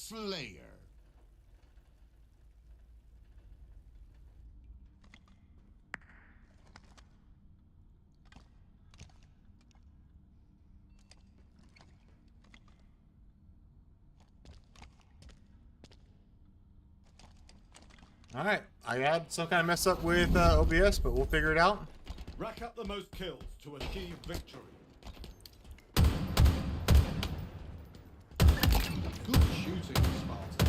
Slayer. Alright, I had some kind of mess up with OBS, but we'll figure it out. Rack up the most kills to achieve victory. Good shooting, Spartan.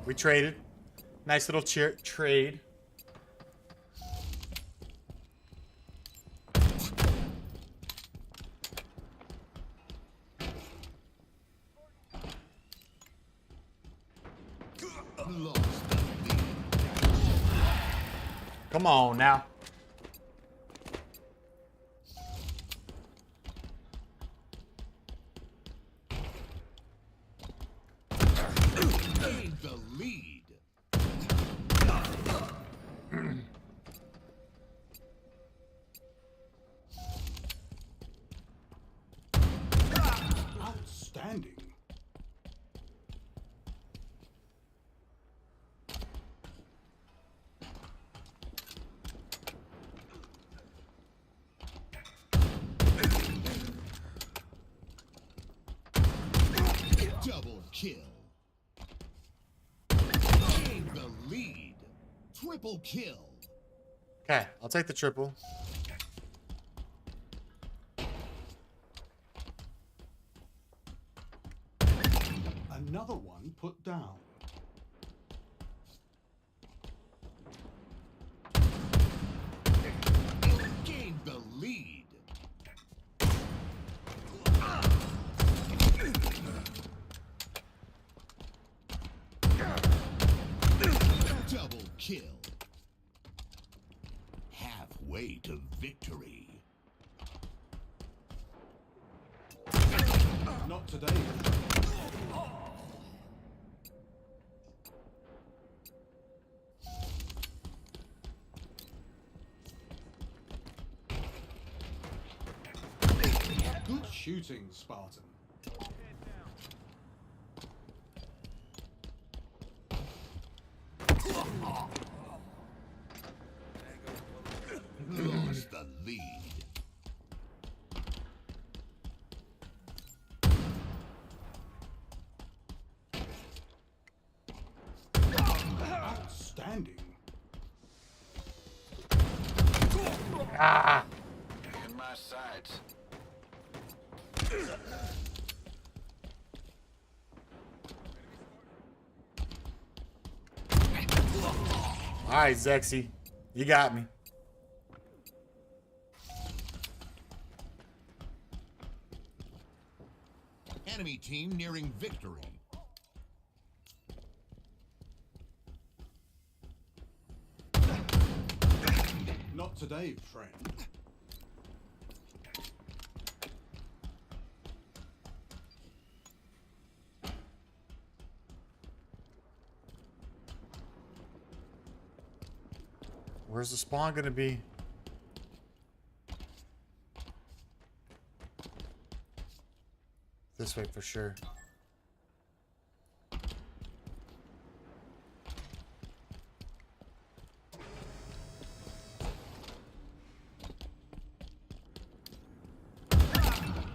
We traded. Nice little trade. Come on now. The lead. Outstanding. Double kill. Gain the lead. Triple kill. Okay, I'll take the triple. Another one put down. Gain the lead. Double kill. Halfway to victory. Not today. Good shooting, Spartan. Lost the lead. Outstanding. Ah! In my sights. Alright, Zexy. You got me. Enemy team nearing victory. Not today, friend. Where's the spawn gonna be? This way for sure.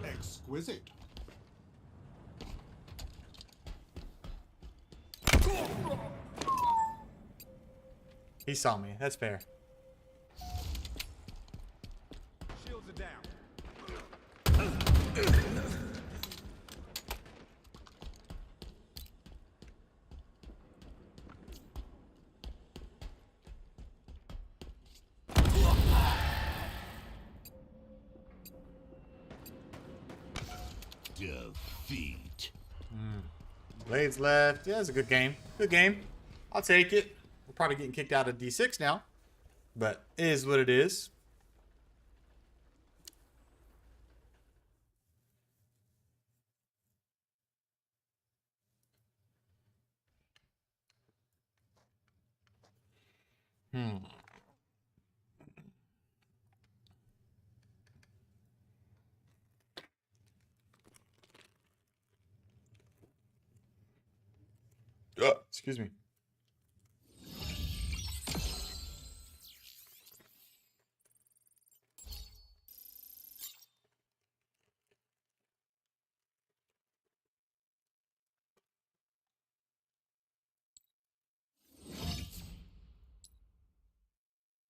Exquisite. He saw me. That's fair. Shields are down. Defeat. Blades left. Yeah, it's a good game. Good game. I'll take it. We're probably getting kicked out of D6 now. But it is what it is. Excuse me.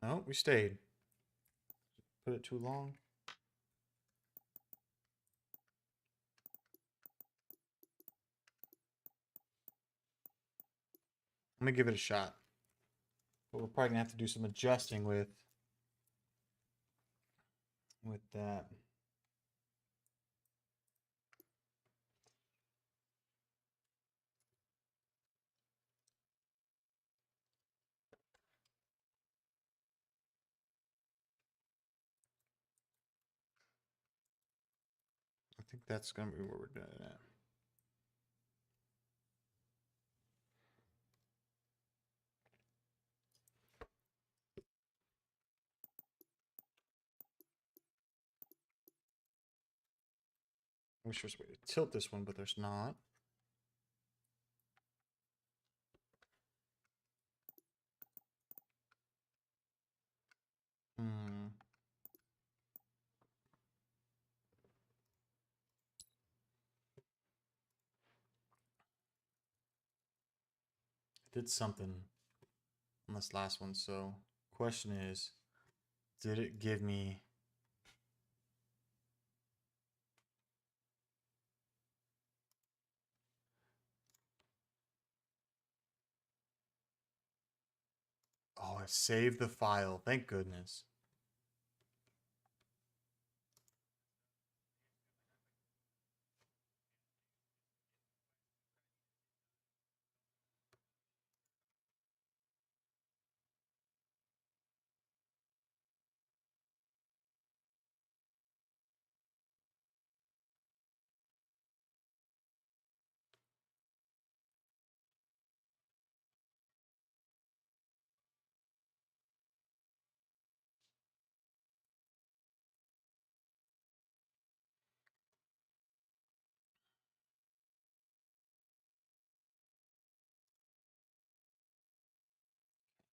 No, we stayed. Put it too long. I'm gonna give it a shot. But we're probably gonna have to do some adjusting with that. I think that's gonna be where we're doing it at. I wish there's a way to tilt this one, but there's not. I did something on this last one, so question is, did it give me Oh, I saved the file. Thank goodness.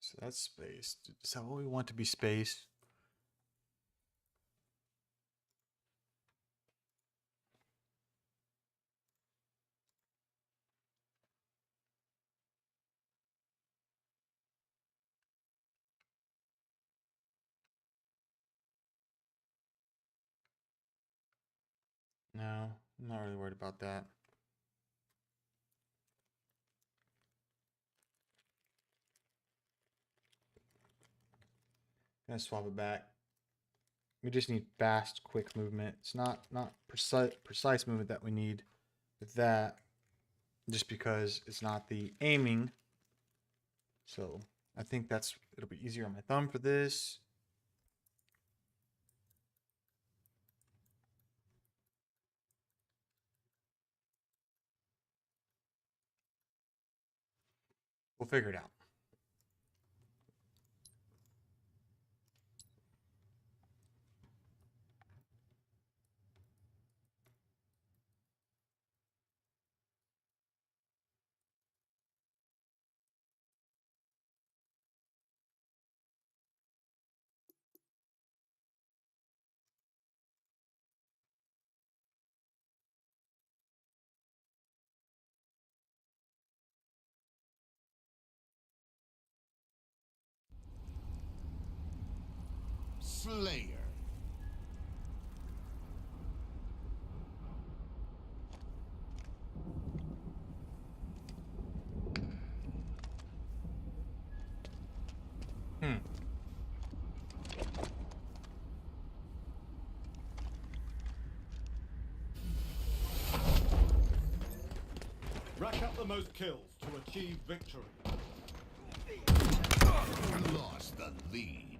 So that's space. Is that what we want to be space? No, I'm not really worried about that. Gonna swap it back. We just need fast, quick movement. It's not precise movement that we need with that, just because it's not the aiming. So I think it'll be easier on my thumb for this. We'll figure it out. Slayer. most kills to achieve victory. Lost the lead.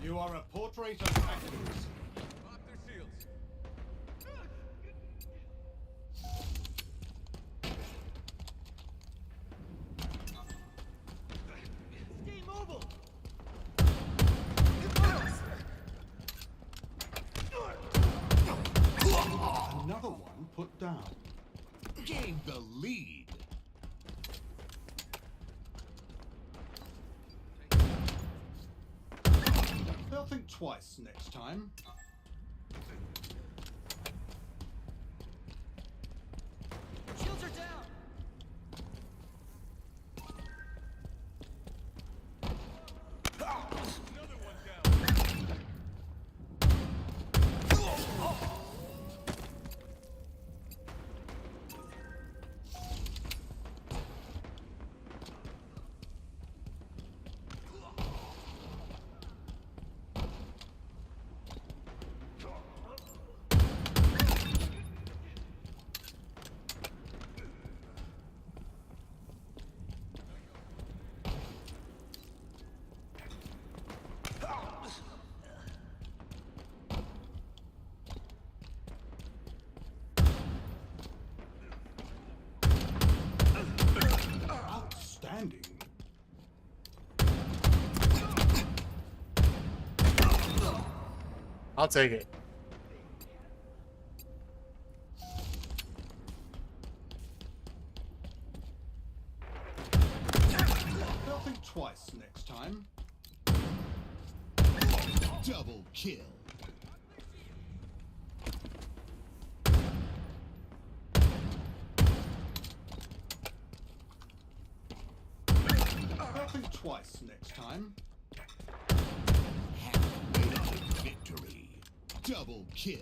You are a portrait of accuracy. Pop their shields. Stay mobile. Another one put down. Gained the lead. They'll think twice next time. Shields are down. Another one down. Outstanding. I'll take it. They'll think twice next time. Double kill. They'll think twice next time. Halfway to victory. Double kill.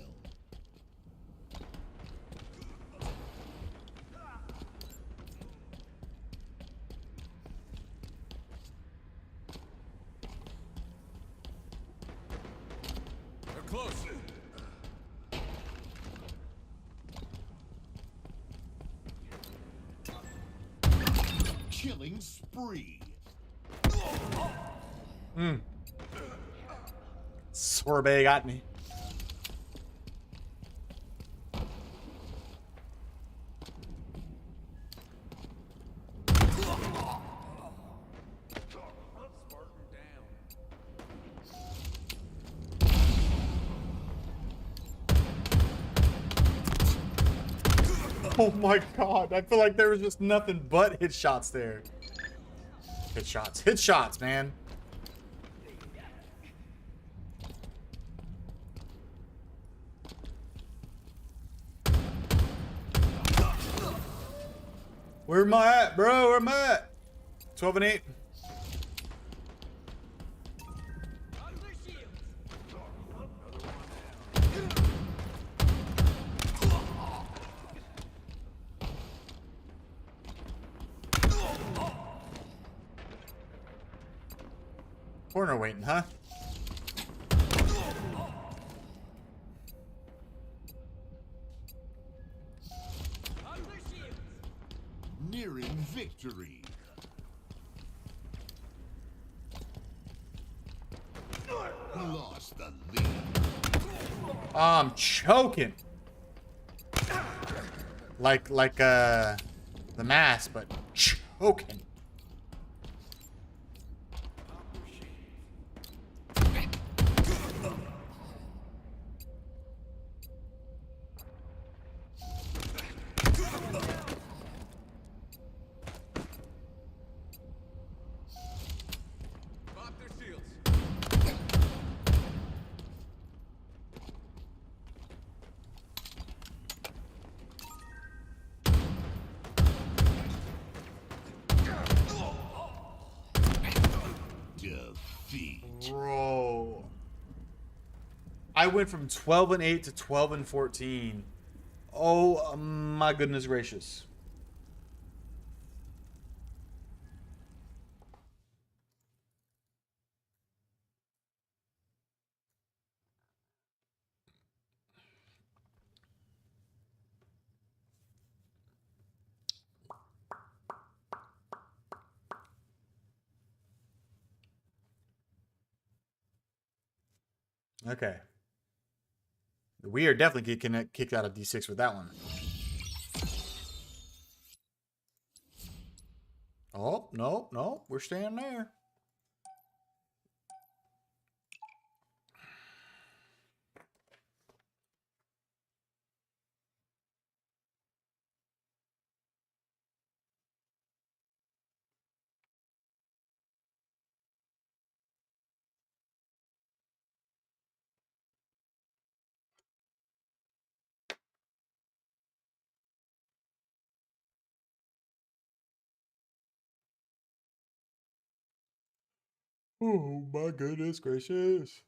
They're close. Killing spree. Sorbet got me. Spartan down. Oh my god, I feel like there was just nothing but hit shots there. Hit shots. Hit shots, man. Where am I at, bro? Where am I at? 12 and 8. Out of their shields. Corner waiting, huh? Out of their shields. Nearing victory. Lost the lead. I'm choking. Like the mask, but choking. Pop their shields. Defeat. Bro. I went from 12 and 8 to 12 and 14. Oh my goodness gracious. Okay. We are definitely getting kicked out of D6 with that one. Oh, no, no. We're staying there. Oh, my goodness gracious.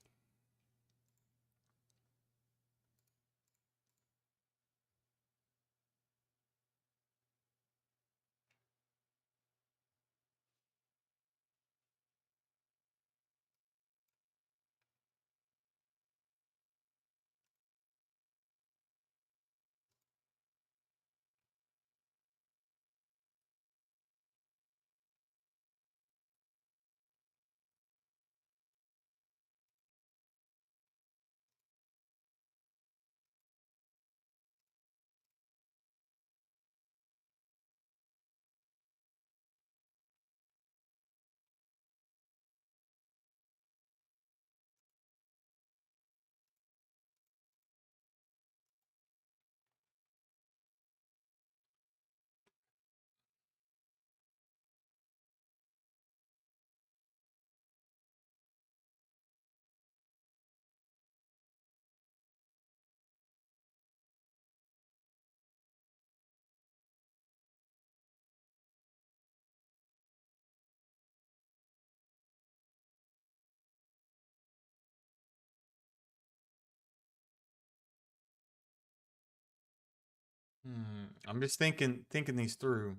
I'm just thinking these through.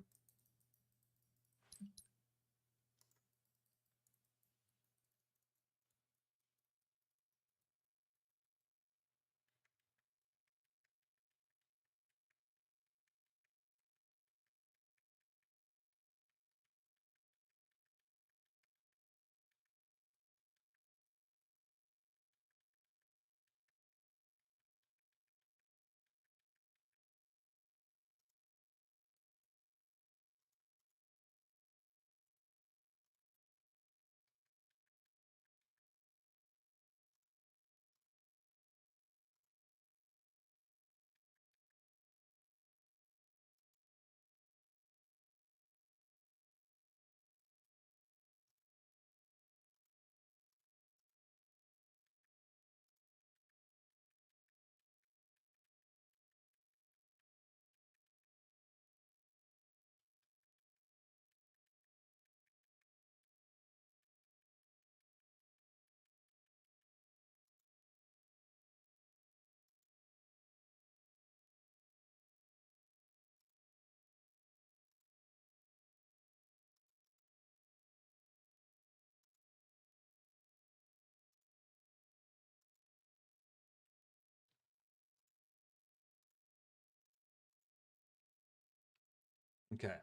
Okay.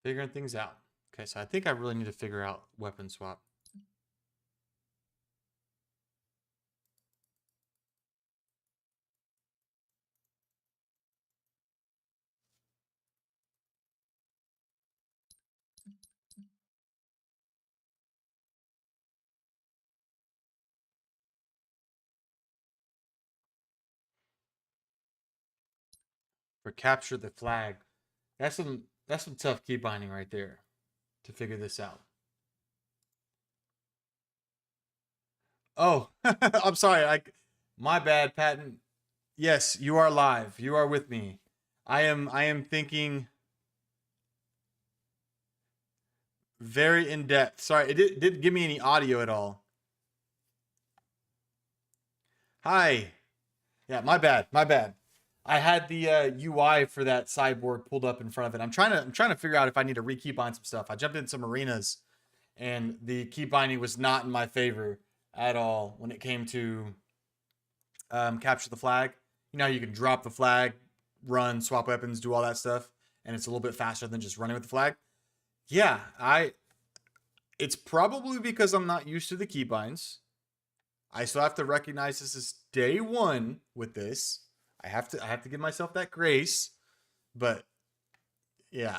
Figuring things out. Okay, so I think I really need to figure out weapon swap. For capture the flag. That's some tough key binding right there to figure this out. Oh, I'm sorry. My bad, Patton. Yes, you are live. You are with me. I am thinking very in depth. Sorry, it didn't give me any audio at all. Hi. Yeah, my bad. My bad. I had the UI for that cyborg pulled up in front of it. I'm trying to figure out if I need to rekey bind some stuff. I jumped in some arenas and the key binding was not in my favor at all when it came to capture the flag. You know, you can drop the flag, run, swap weapons, do all that stuff, and it's a little bit faster than just running with the flag. Yeah, it's probably because I'm not used to the keybinds. I still have to recognize this is day one with this. I have to give myself that grace, but yeah,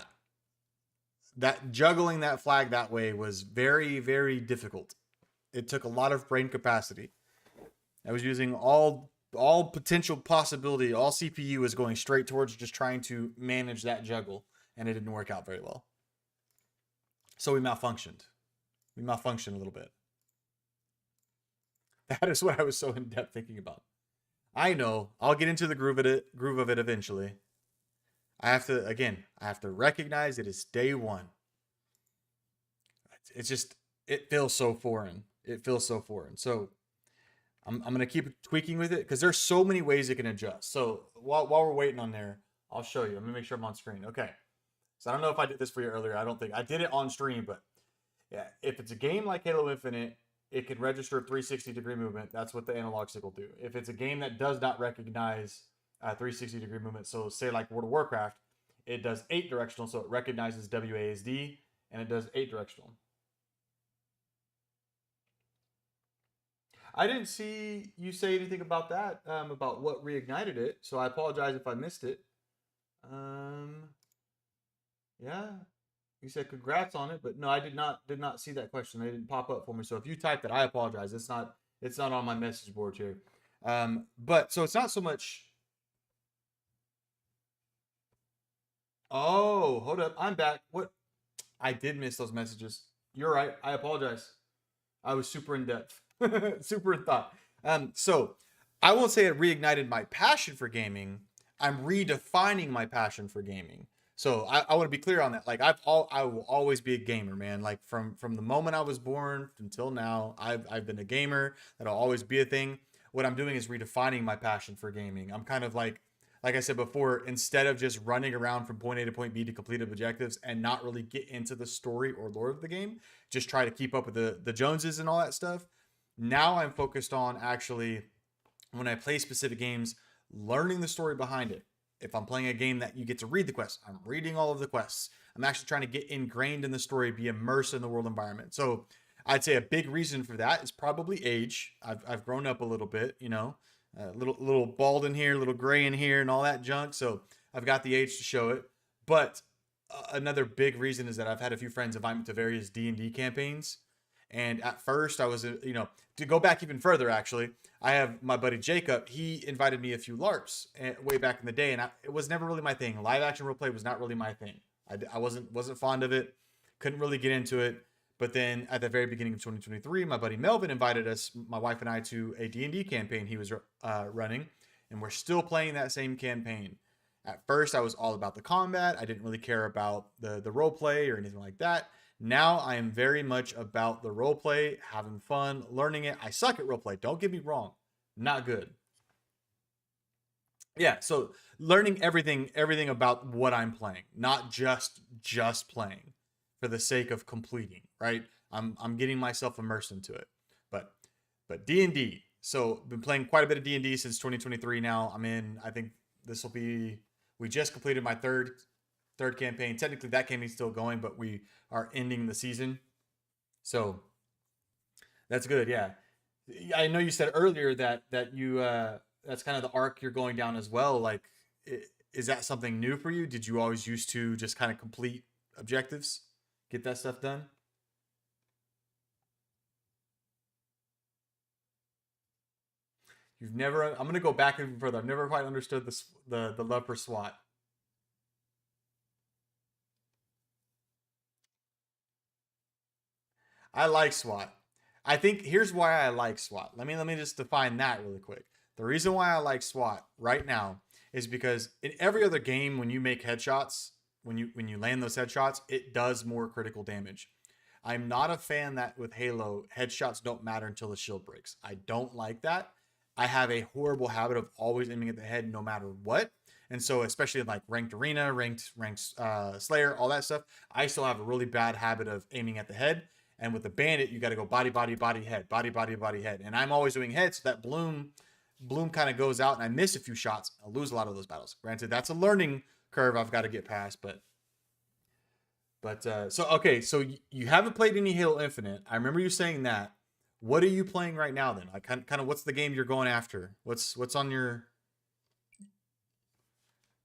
that juggling that flag that way was very, very difficult. It took a lot of brain capacity. I was using all potential possibility. All CPU was going straight towards just trying to manage that juggle, and it didn't work out very well. So we malfunctioned. We malfunctioned a little bit. That is what I was so in depth thinking about. I know. I'll get into the groove of it eventually. I have to recognize it is day one. It's just, it feels so foreign. It feels so foreign. So I'm going to keep tweaking with it because there's so many ways it can adjust. So while we're waiting on there, I'll show you. Let me make sure I'm on screen. Okay. So I don't know if I did this for you earlier. I don't think I did it on stream, but yeah, if it's a game like Halo Infinite, it can register 360-degree movement. That's what the analog stick will do. If it's a game that does not recognize 360-degree movement, so say like World of Warcraft, it does 8 directional, so it recognizes WASD, and it does 8 directional. I didn't see you say anything about that, about what reignited it, so I apologize if I missed it. Yeah, you said congrats on it, but no, I did not see that question. It didn't pop up for me. So if you typed it, I apologize. It's not on my message board here. But so it's not so much. Oh, hold up, I'm back. What? I did miss those messages. You're right. I apologize. I was super in depth, super in thought. So I won't say it reignited my passion for gaming. I'm redefining my passion for gaming. So I want to be clear on that. Like I will always be a gamer, man. Like from the moment I was born until now, I've been a gamer. That'll always be a thing. What I'm doing is redefining my passion for gaming. I'm kind of like I said before, instead of just running around from point A to point B to complete objectives and not really get into the story or lore of the game, just try to keep up with the Joneses and all that stuff. Now I'm focused on actually, when I play specific games, learning the story behind it. If I'm playing a game that you get to read the quests, I'm reading all of the quests. I'm actually trying to get ingrained in the story, be immersed in the world environment. So I'd say a big reason for that is probably age. I've grown up a little bit, you know, a little bald in here, a little gray in here and all that junk. So I've got the age to show it. But another big reason is that I've had a few friends invite me to various D&D campaigns. And at first I was, you know, to go back even further, actually, I have my buddy Jacob. He invited me a few LARPs way back in the day, and it was never really my thing. Live action roleplay was not really my thing. I wasn't fond of it. Couldn't really get into it. But then at the very beginning of 2023, my buddy Melvin invited us, my wife and I, to a D&D campaign he was running, and we're still playing that same campaign. At first, I was all about the combat. I didn't really care about the roleplay or anything like that. Now I am very much about the roleplay, having fun, learning it. I suck at roleplay. Don't get me wrong. Not good. Yeah, so learning everything about what I'm playing, not just playing for the sake of completing, right? I'm getting myself immersed into it. But D&D. So been playing quite a bit of D&D since 2023 now. I think this will be, we just completed my third campaign. Technically that campaign's still going, but we are ending the season. So that's good. Yeah. I know you said earlier that you, that's kind of the arc you're going down as well. Like, is that something new for you? Did you always used to just kind of complete objectives, get that stuff done? You've never, I'm going to go back even further. I've never quite understood the love for SWAT. I like SWAT. I think here's why I like SWAT. Let me just define that really quick. The reason why I like SWAT right now is because in every other game, when you make headshots, when you land those headshots, it does more critical damage. I'm not a fan that with Halo, headshots don't matter until the shield breaks. I don't like that. I have a horrible habit of always aiming at the head no matter what. And so especially in like ranked arena, ranked Slayer, all that stuff, I still have a really bad habit of aiming at the head. And with the bandit, you got to go body, body, body, head, body, body, body, head. And I'm always doing head, so that bloom bloom kind of goes out and I miss a few shots, I'll lose a lot of those battles. Granted, that's a learning curve I've got to get past, but so okay, so you haven't played any Halo Infinite. I remember you saying that. What are you playing right now then? Like kind of what's the game you're going after? What's on your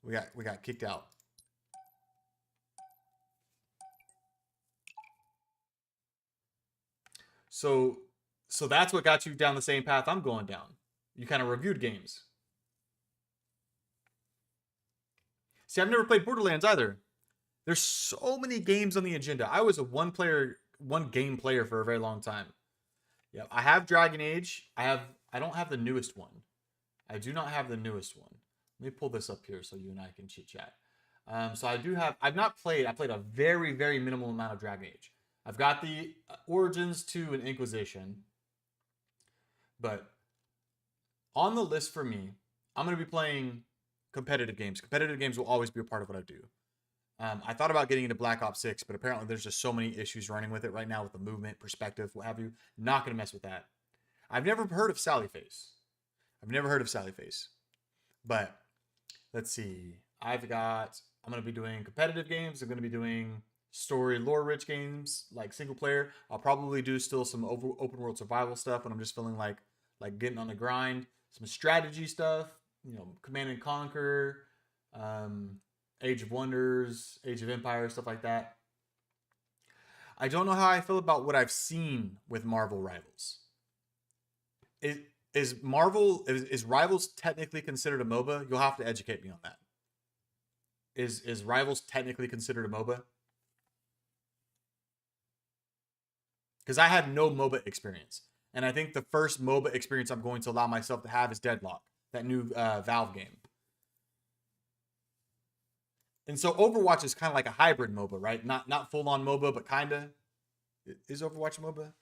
We got kicked out. So that's what got you down the same path I'm going down. You kind of reviewed games. See, I've never played Borderlands either. There's so many games on the agenda. I was a one game player for a very long time. Yeah, I have Dragon Age. I don't have the newest one. I do not have the newest one. Let me pull this up here so you and I can chit chat. So I do have. I've not played. I played a very very minimal amount of Dragon Age. I've got the Origins 2 and Inquisition. But on the list for me, I'm going to be playing competitive games. Competitive games will always be a part of what I do. I thought about getting into Black Ops 6, but apparently there's just so many issues running with it right now with the movement, perspective, what have you. Not going to mess with that. I've never heard of Sally Face. But let's see. I'm going to be doing competitive games. I'm going to be doing story lore-rich games like single player. I'll probably do still some open world survival stuff when I'm just feeling like getting on the grind. Some strategy stuff, Command and Conquer, Age of Wonders, Age of Empires, stuff like that. I don't know how I feel about what I've seen with Marvel Rivals. Is Rivals technically considered a MOBA? You'll have to educate me on that. Is Rivals technically considered a MOBA? Because I have no MOBA experience. And I think the first MOBA experience I'm going to allow myself to have is Deadlock, that new Valve game. And so Overwatch is kind of like a hybrid MOBA, right? Not full-on MOBA, but kind of. Is Overwatch MOBA?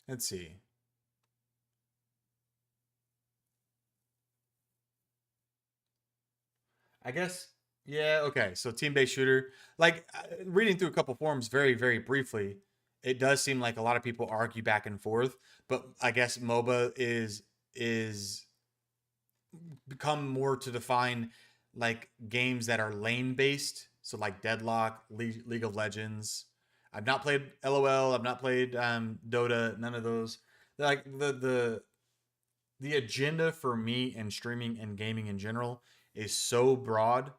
Let's see. I guess, yeah, okay. So team-based shooter. Like, reading through a couple forums very, very briefly, it does seem like a lot of people argue back and forth, but I guess MOBA is become more to define like games that are lane-based. So like Deadlock, League of Legends. I've not played LOL. I've not played Dota. None of those. Like the agenda for me and streaming and gaming in general is so broad.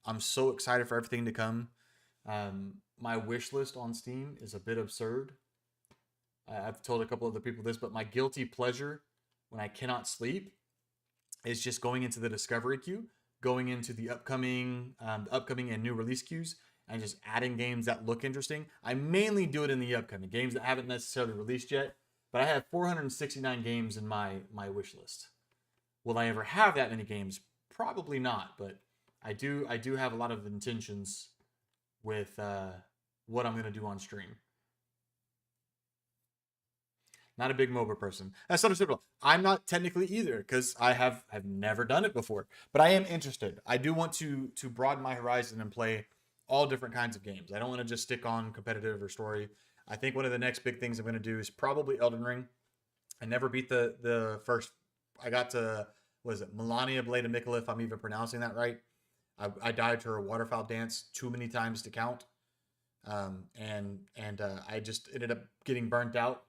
I'm so excited for everything to come. My wish list on Steam is a bit absurd. I've told a couple other people this, but my guilty pleasure when I cannot sleep is just going into the discovery queue, going into the upcoming and new release queues, and just adding games that look interesting. I mainly do it in the upcoming games that haven't necessarily released yet, but I have 469 games in my wish list. Will I ever have that many games? Probably not, but I do have a lot of intentions with what I'm going to do on stream. Not a big MOBA person. That's understandable. I'm not technically either because I've never done it before, but I am interested. I do want to broaden my horizon and play all different kinds of games. I don't want to just stick on competitive or story. I think one of the next big things I'm going to do is probably Elden Ring. I never beat the first. I got to, what is it, Melania Blade of Mikula, if I'm even pronouncing that right. I died to her waterfowl dance too many times to count. And I just ended up getting burnt out.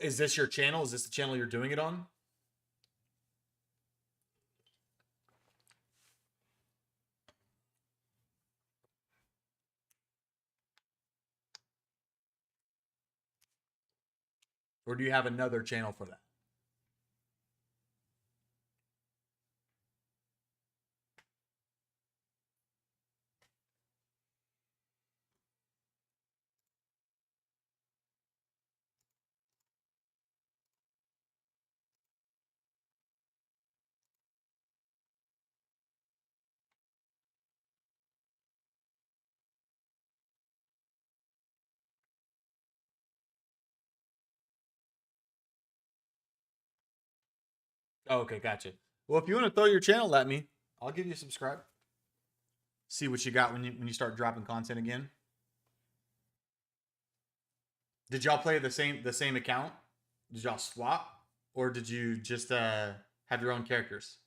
Is this your channel? Is this the channel you're doing it on? Or do you have another channel for that? Oh, okay, gotcha. Well, if you want to throw your channel at me, I'll give you a subscribe. See what you got when you start dropping content again. Did y'all play the same account? Did y'all swap, or did you just have your own characters?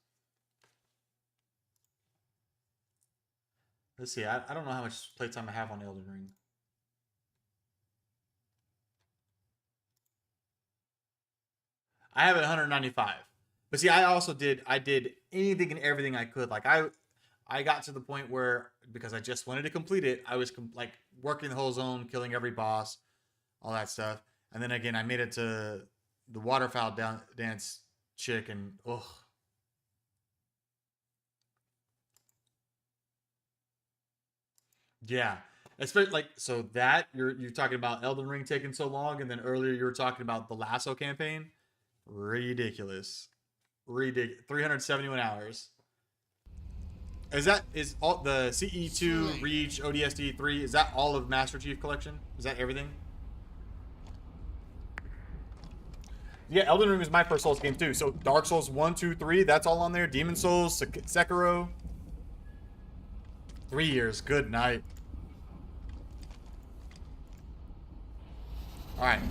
Let's see. I don't know how much playtime I have on Elden Ring. I have it 195. But see, I did anything and everything I could. Like I got to the point where, because I just wanted to complete it, I was like working the whole zone, killing every boss, all that stuff. And then again, I made it to the waterfowl dance chick, and ugh. Yeah. Especially like, so that you're talking about Elden Ring taking so long, and then earlier you were talking about the Lasso campaign. Ridiculous. 371 hours. Is all the CE2, Reach, ODST 3, is that all of Master Chief Collection? Is that everything? Yeah, Elden Ring was my first Souls game too. So Dark Souls 1, 2, 3, that's all on there. Demon Souls, Sekiro. 3 years. Good night. All right.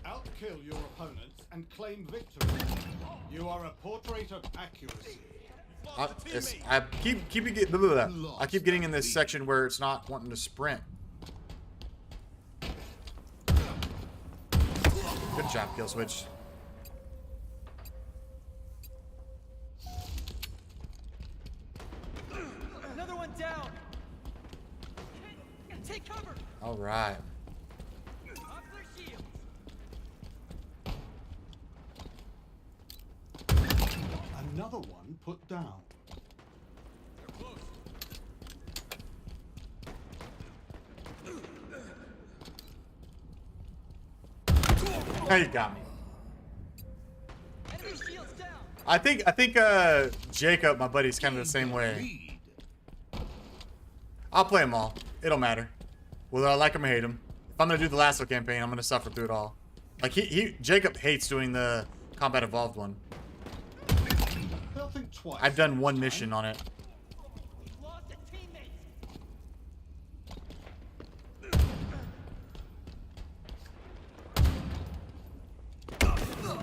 Outkill your opponents and claim victory. You are a portrait of accuracy. I keep getting in this section where it's not wanting to sprint. Good job, kill switch. Another one down. Take cover. All right. Off their shields. Another one put down. They're close. Now you got me. Enemy shields down. I think Jacob, my buddy's kind of the same way. Lead. I'll play them all. It don't matter whether I like them or hate them. If I'm gonna do the Lasso campaign, I'm gonna suffer through it all. Like Jacob hates doing the Combat Evolved one. They'll think twice. I've done one mission on it. We've lost a teammate.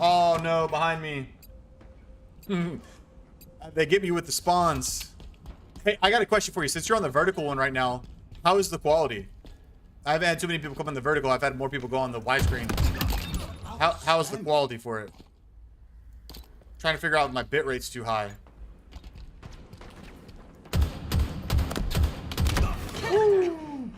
Oh no, behind me. They get me with the spawns. Hey, I got a question for you. Since you're on the vertical one right now, how is the quality? I haven't had too many people come on the vertical. I've had more people go on the widescreen. How is the quality for it? Trying to figure out if my bit rate's too high. Woo.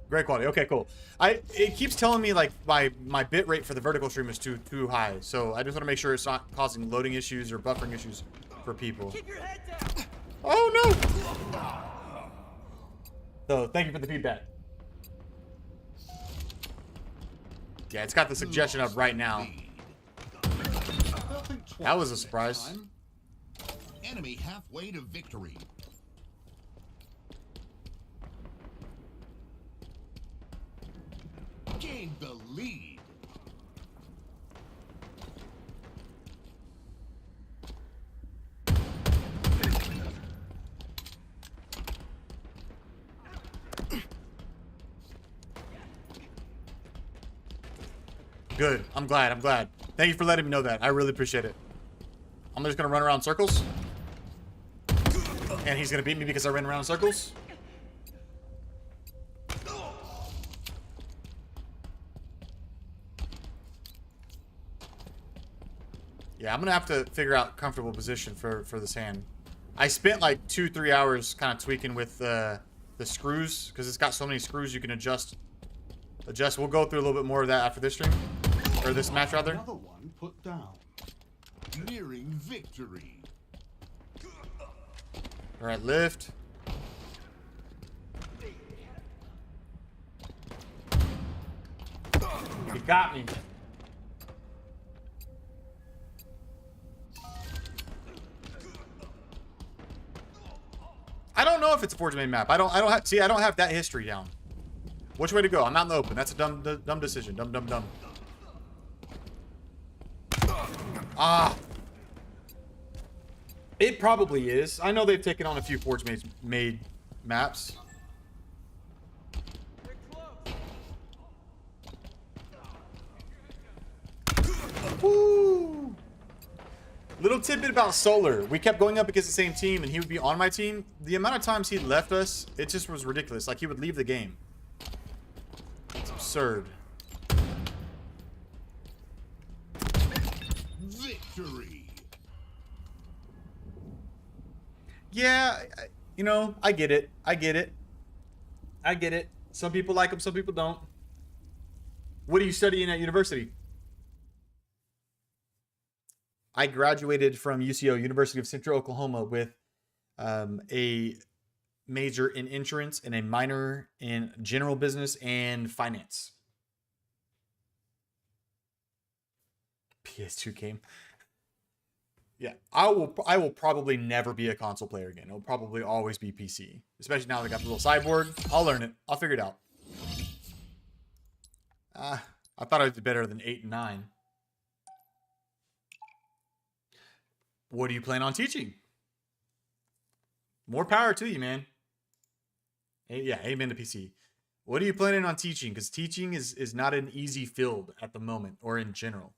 Great quality. Okay, cool. It keeps telling me like my bit rate for the vertical stream is too high. So I just want to make sure it's not causing loading issues or buffering issues for people. Keep your head down. Oh no! So thank you for the feedback. Yeah, it's got the suggestion up right now. They'll think twice That was a next surprise. time. Enemy halfway to victory. Gain the lead. Good. I'm glad. Thank you for letting me know that. I really appreciate it. I'm just gonna run around in circles. And he's gonna beat me because I ran around in circles. Yeah, I'm gonna have to figure out comfortable position for this hand. I spent like 2-3 hours kind of tweaking with the screws because it's got so many screws you can adjust. We'll go through a little bit more of that after this stream, or this match rather. Another one put down. Nearing victory. All right, lift. You got me. I don't know if it's a Forge main map. I don't have that history down. Which way to go? I'm out in the open. That's a dumb decision. Dumb. Ah. It probably is. I know they've taken on a few Forge made maps. They're close. Woo! Little tidbit about Solar. We kept going up against the same team, and he would be on my team. The amount of times he left us, it just was ridiculous. Like, he would leave the game. It's absurd. Victory. Yeah, you know, I get it. I get it. I get it. Some people like him, some people don't. What are you studying at university? I graduated from UCO, University of Central Oklahoma, with a major in insurance and a minor in general business and finance. PS2 came. Yeah, I will probably never be a console player again. It'll probably always be PC, especially now that I got the little cyborg. I'll learn it. I'll figure it out. I thought I would do better than 8 and 9. What do you plan on teaching? More power to you, man. Yeah, amen to PC. What are you planning on teaching? Because teaching is not an easy field at the moment, or in general.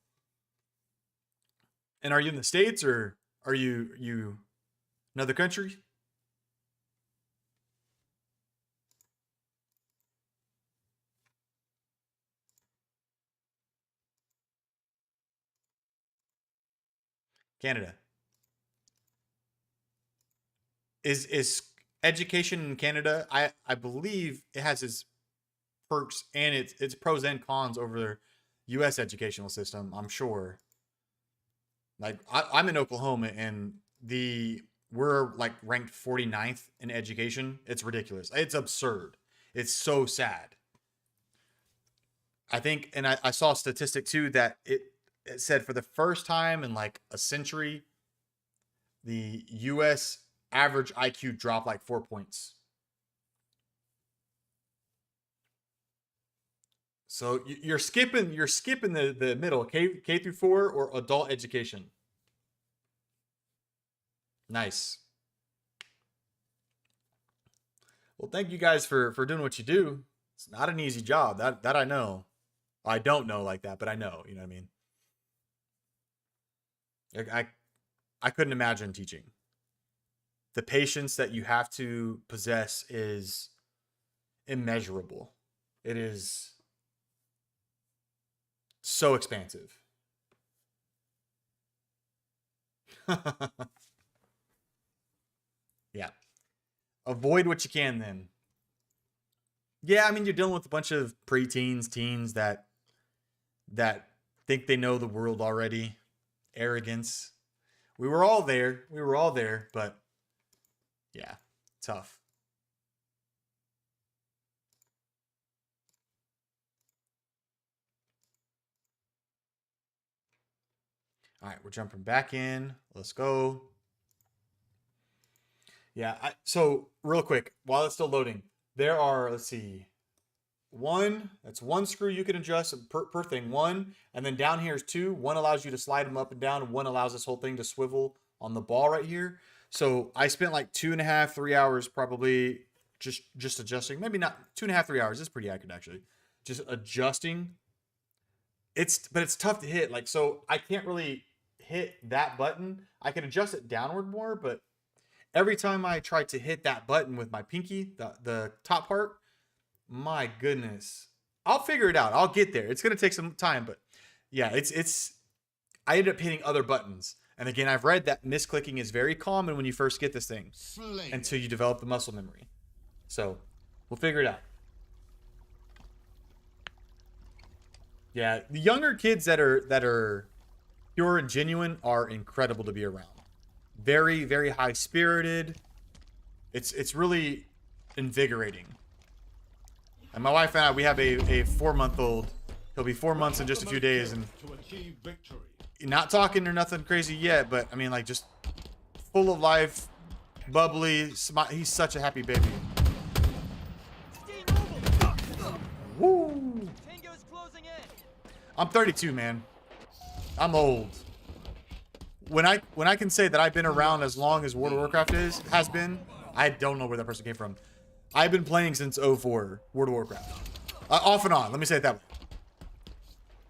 And are you in the States, or are you another country? Canada. Is education in Canada? I believe it has its perks and its pros and cons over the U.S. educational system. I'm sure. Like I'm in Oklahoma, and we're like ranked 49th in education. It's ridiculous. It's absurd. It's so sad. I think, and I saw a statistic too that it said for the first time in like a century, the U.S. average IQ dropped like 4 points. So you're skipping the middle, K through 4 or adult education. Nice. Well, thank you guys for doing what you do. It's not an easy job. That I know. I don't know like that, but I know. You know what I mean? I couldn't imagine teaching. The patience that you have to possess is immeasurable. It is so expansive. Yeah. Avoid what you can then. Yeah, I mean, you're dealing with a bunch of preteens, teens that think they know the world already. Arrogance. We were all there, but yeah, tough. All right, we're jumping back in. Let's go. Yeah, so real quick, while it's still loading, there are, let's see, that's one screw you can adjust per thing, one, and then down here is two. One allows you to slide them up and down, and one allows this whole thing to swivel on the ball right here. So I spent like 2.5, 3 hours probably just adjusting. Maybe not 2.5, 3 hours. It's pretty accurate actually. Just adjusting. But it's tough to hit. Like, so I can't really hit that button. I can adjust it downward more, but every time I try to hit that button with my pinky, the top part, my goodness. I'll figure it out. I'll get there. It's going to take some time, but yeah, I ended up hitting other buttons. And again, I've read that misclicking is very common when you first get this thing until you develop the muscle memory. So we'll figure it out. Yeah, the younger kids that are pure and genuine are incredible to be around. Very, very high spirited. It's really invigorating. And my wife and I, we have a 4-month-old. He'll be 4 months in just a few days, and to achieve victory. not talking or nothing crazy yet, but I mean, like, just full of life, bubbly. He's such a happy baby. Woo! Tango's closing in. I'm 32, man. I'm old. when I can say that I've been around as long as World of Warcraft has been, I don't know where that person came from. I've been playing since 04 World of Warcraft. Off and on, let me say it that way.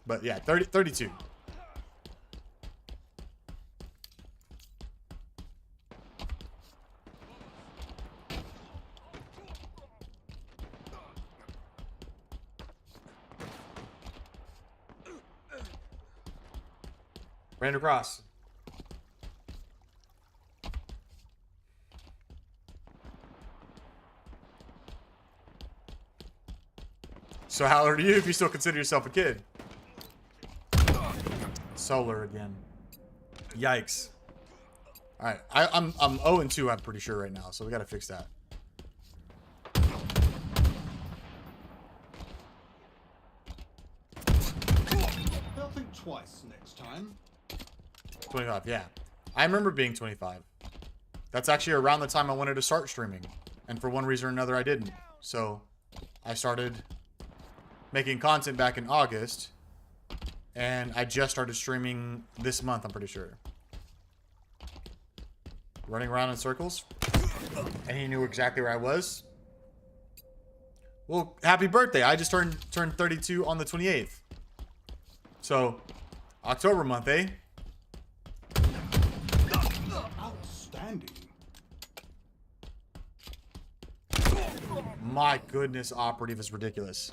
But yeah, 32. Ran across. So how old are you if you still consider yourself a kid? Solar again. Yikes. All right, I'm 0-2. I'm pretty sure right now, so we gotta fix that. They'll think twice next time. 25, yeah. I remember being 25. That's actually around the time I wanted to start streaming, and for one reason or another, I didn't. So I started making content back in August, and I just started streaming this month, I'm pretty sure. Running around in circles, and he knew exactly where I was. Well, happy birthday. I just turned 32 on the 28th. So, October month, eh? Outstanding. My goodness, operative is ridiculous.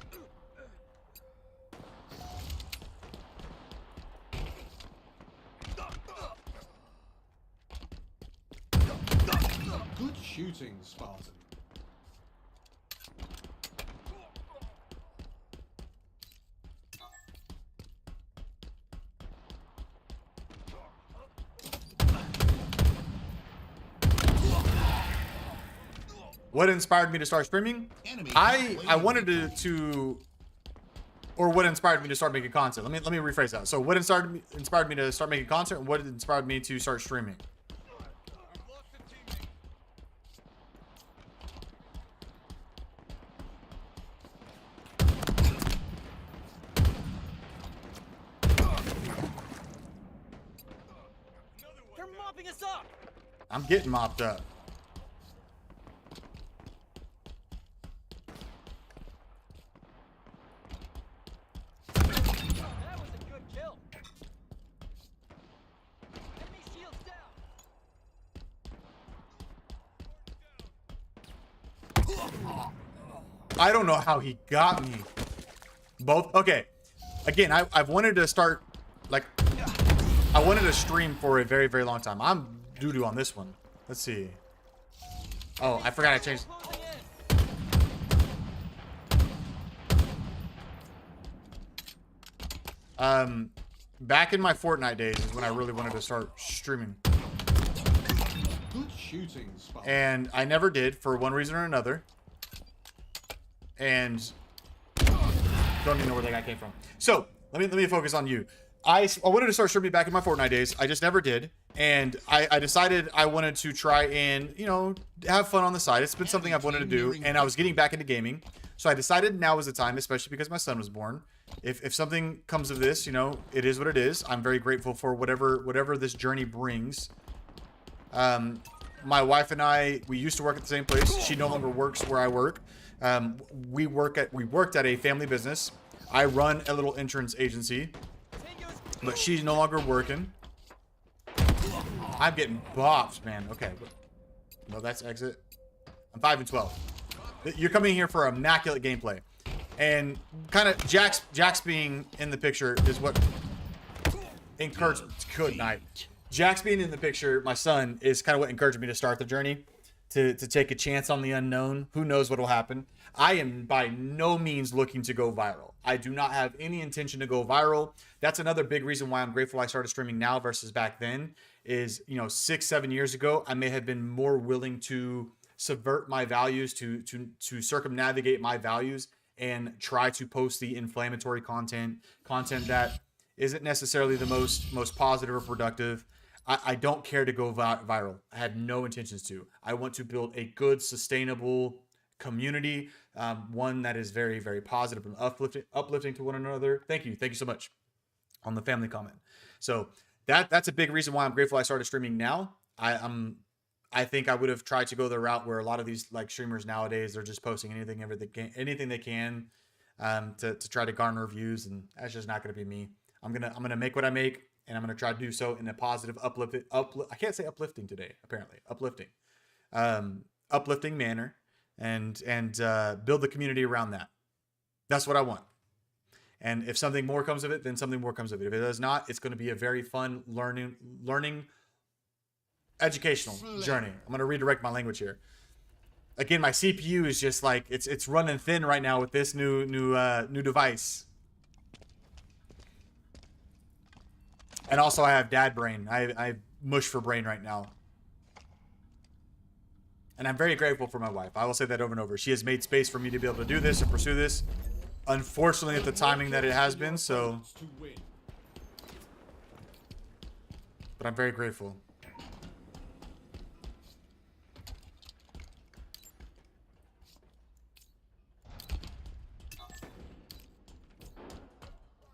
Good shooting, Spartan. What inspired me to start streaming? I wanted to or what inspired me to start making content. Let me rephrase that. So what inspired me to start making content, and what inspired me to start streaming? I've lost a teammate. They're mopping us up. I'm getting mopped up. That was a good kill. Enemy shields down. I don't know how he got me. Both. Okay. Again, I've wanted to start, like, I wanted to stream for a very, very long time. I'm doo-doo on this one. Let's see. Oh, I forgot I changed. Closing in. Back in my Fortnite days is when I really wanted to start streaming. Good shooting, Spartan. And I never did for one reason or another. And don't even know where that guy came from. So let me focus on you. I wanted to start streaming back in my Fortnite days. I just never did. And I decided I wanted to try and, you know, have fun on the side. It's been something I've wanted to do. And I was getting back into gaming. So I decided now was the time, especially because my son was born. If something comes of this, you know, it is what it is. I'm very grateful for whatever this journey brings. My wife and I, we used to work at the same place. She no longer works where I work. We worked at a family business. I run a little insurance agency, but she's no longer working. I'm getting bopped, man. Okay. No, that's exit. I'm 5 and 12. You're coming here for immaculate gameplay. And kind of Jax being in the picture is what encouraged. Good night. Jax being in the picture, my son, is kind of what encouraged me to start the journey, to take a chance on the unknown. Who knows what will happen? I am by no means looking to go viral. I do not have any intention to go viral. That's another big reason why I'm grateful I started streaming now versus back then. Is, you know, 6-7 years ago, I may have been more willing to subvert my values, to circumnavigate my values, and try to post the inflammatory content that isn't necessarily the most positive or productive. I don't care to go viral. I had no intentions to. I want to build a good, sustainable community, one that is very, very positive and uplifting to one another. Thank you so much on the family comment. So that's a big reason why I'm grateful I started streaming now. I think I would have tried to go the route where a lot of these like streamers nowadays, they're just posting anything they can to try to garner views, and that's just not going to be me. I'm gonna make what I make, and I'm gonna try to do so in a positive, I can't say uplifting today. Apparently, uplifting manner, and build the community around that. That's what I want. And if something more comes of it, then something more comes of it. If it does not, it's going to be a very fun learning, educational journey. I'm going to redirect my language here. Again, my CPU is just like it's running thin right now with this new device. And also, I have dad brain. I have mush for brain right now. And I'm very grateful for my wife. I will say that over and over. She has made space for me to be able to do this and pursue this. Unfortunately, at the timing that it has been, so. But I'm very grateful.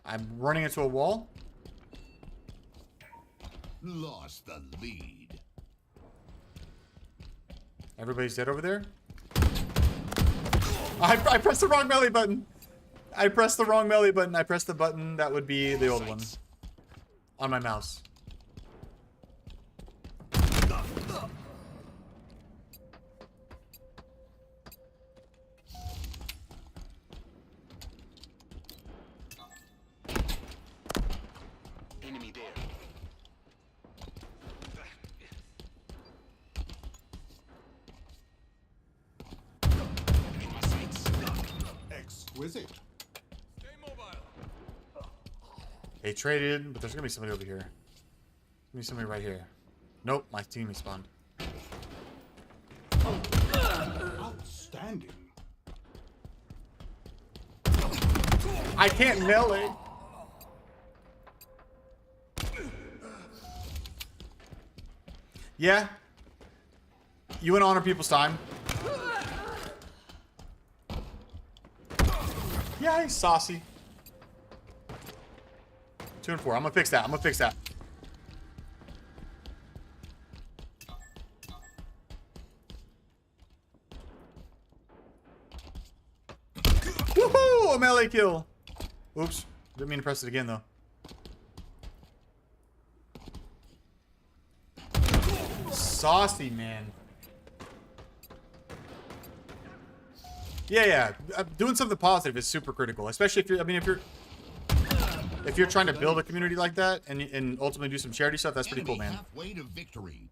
I'm running into a wall. Lost the lead. Everybody's dead over there. I pressed the wrong melee button. I pressed the wrong melee button. I pressed the button that would be the old one on my mouse. Enemy there. In my sights. Exquisite. Stay mobile. They traded, but there's gonna be somebody over here. There's gonna be somebody right here. Nope, my team respawned. Outstanding. I can't melee. Yeah. You want to honor people's time. Yeah, he's saucy. 2 and 4. I'm gonna fix that. I'm gonna fix that. Woohoo! A melee kill. Oops. Didn't mean to press it again though. Saucy, man. Yeah. Doing something positive is super critical, especially if you're, if you're trying to build a community like that and ultimately do some charity stuff. That's pretty cool, man. Halfway to victory.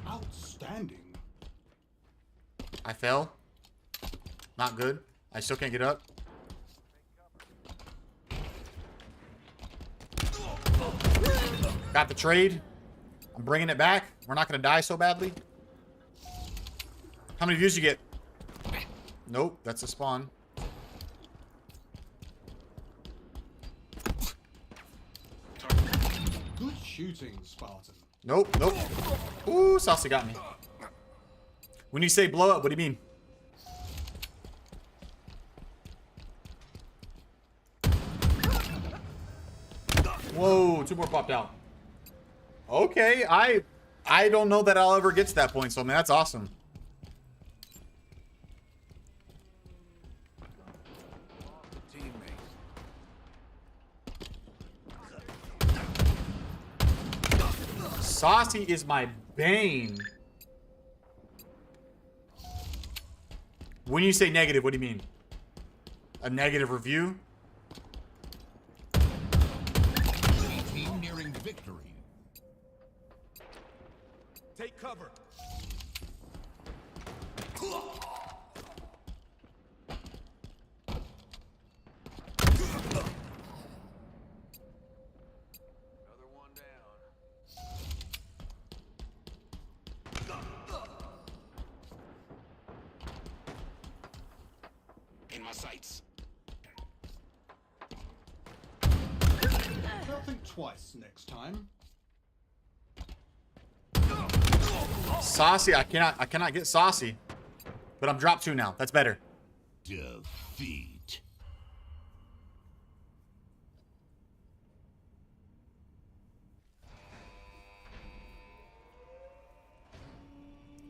Outstanding. I fell. Not good. I still can't get up. Got the trade. I'm bringing it back. We're not going to die so badly. How many views you get? Nope, that's a spawn. Good shooting, Spartan. Nope. Ooh, Saucy got me. When you say blow up, what do you mean? Whoa, 2 more popped out. Okay, I don't know that I'll ever get to that point, so man, that's awesome. Saucy is my bane. When you say negative, what do you mean? A negative review? Team nearing victory. Take cover. Another one down. In my sights. I'll think twice next time. Saucy, I cannot get Saucy. But I'm drop 2 now. That's better. Defeat.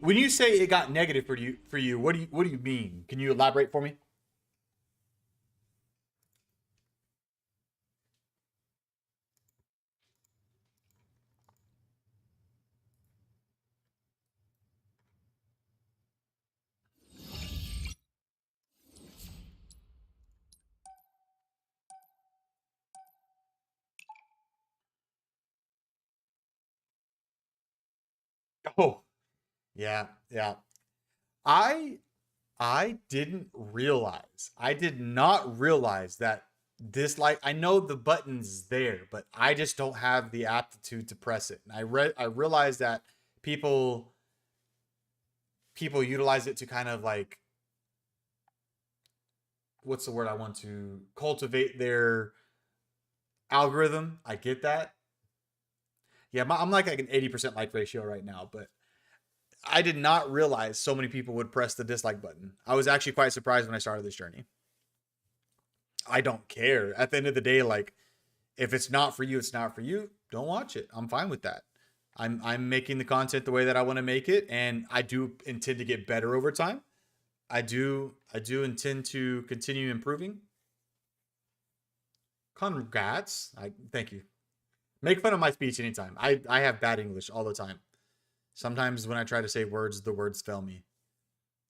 When you say it got negative for you, what do you mean? Can you elaborate for me? Oh, yeah, yeah. I I didn't realize. I did not realize that dislike. I know the button's there, but I just don't have the aptitude to press it. And I realized that people utilize it to kind of like, what's the word I want to cultivate their algorithm. I get that. Yeah, I'm like an 80% like ratio right now, but I did not realize so many people would press the dislike button. I was actually quite surprised when I started this journey. I don't care. At the end of the day, like, if it's not for you, it's not for you. Don't watch it. I'm fine with that. I'm making the content the way that I want to make it, and I do intend to get better over time. I do intend to continue improving. Congrats. Thank you. Make fun of my speech anytime. I have bad English all the time. Sometimes when I try to say words, the words fail me.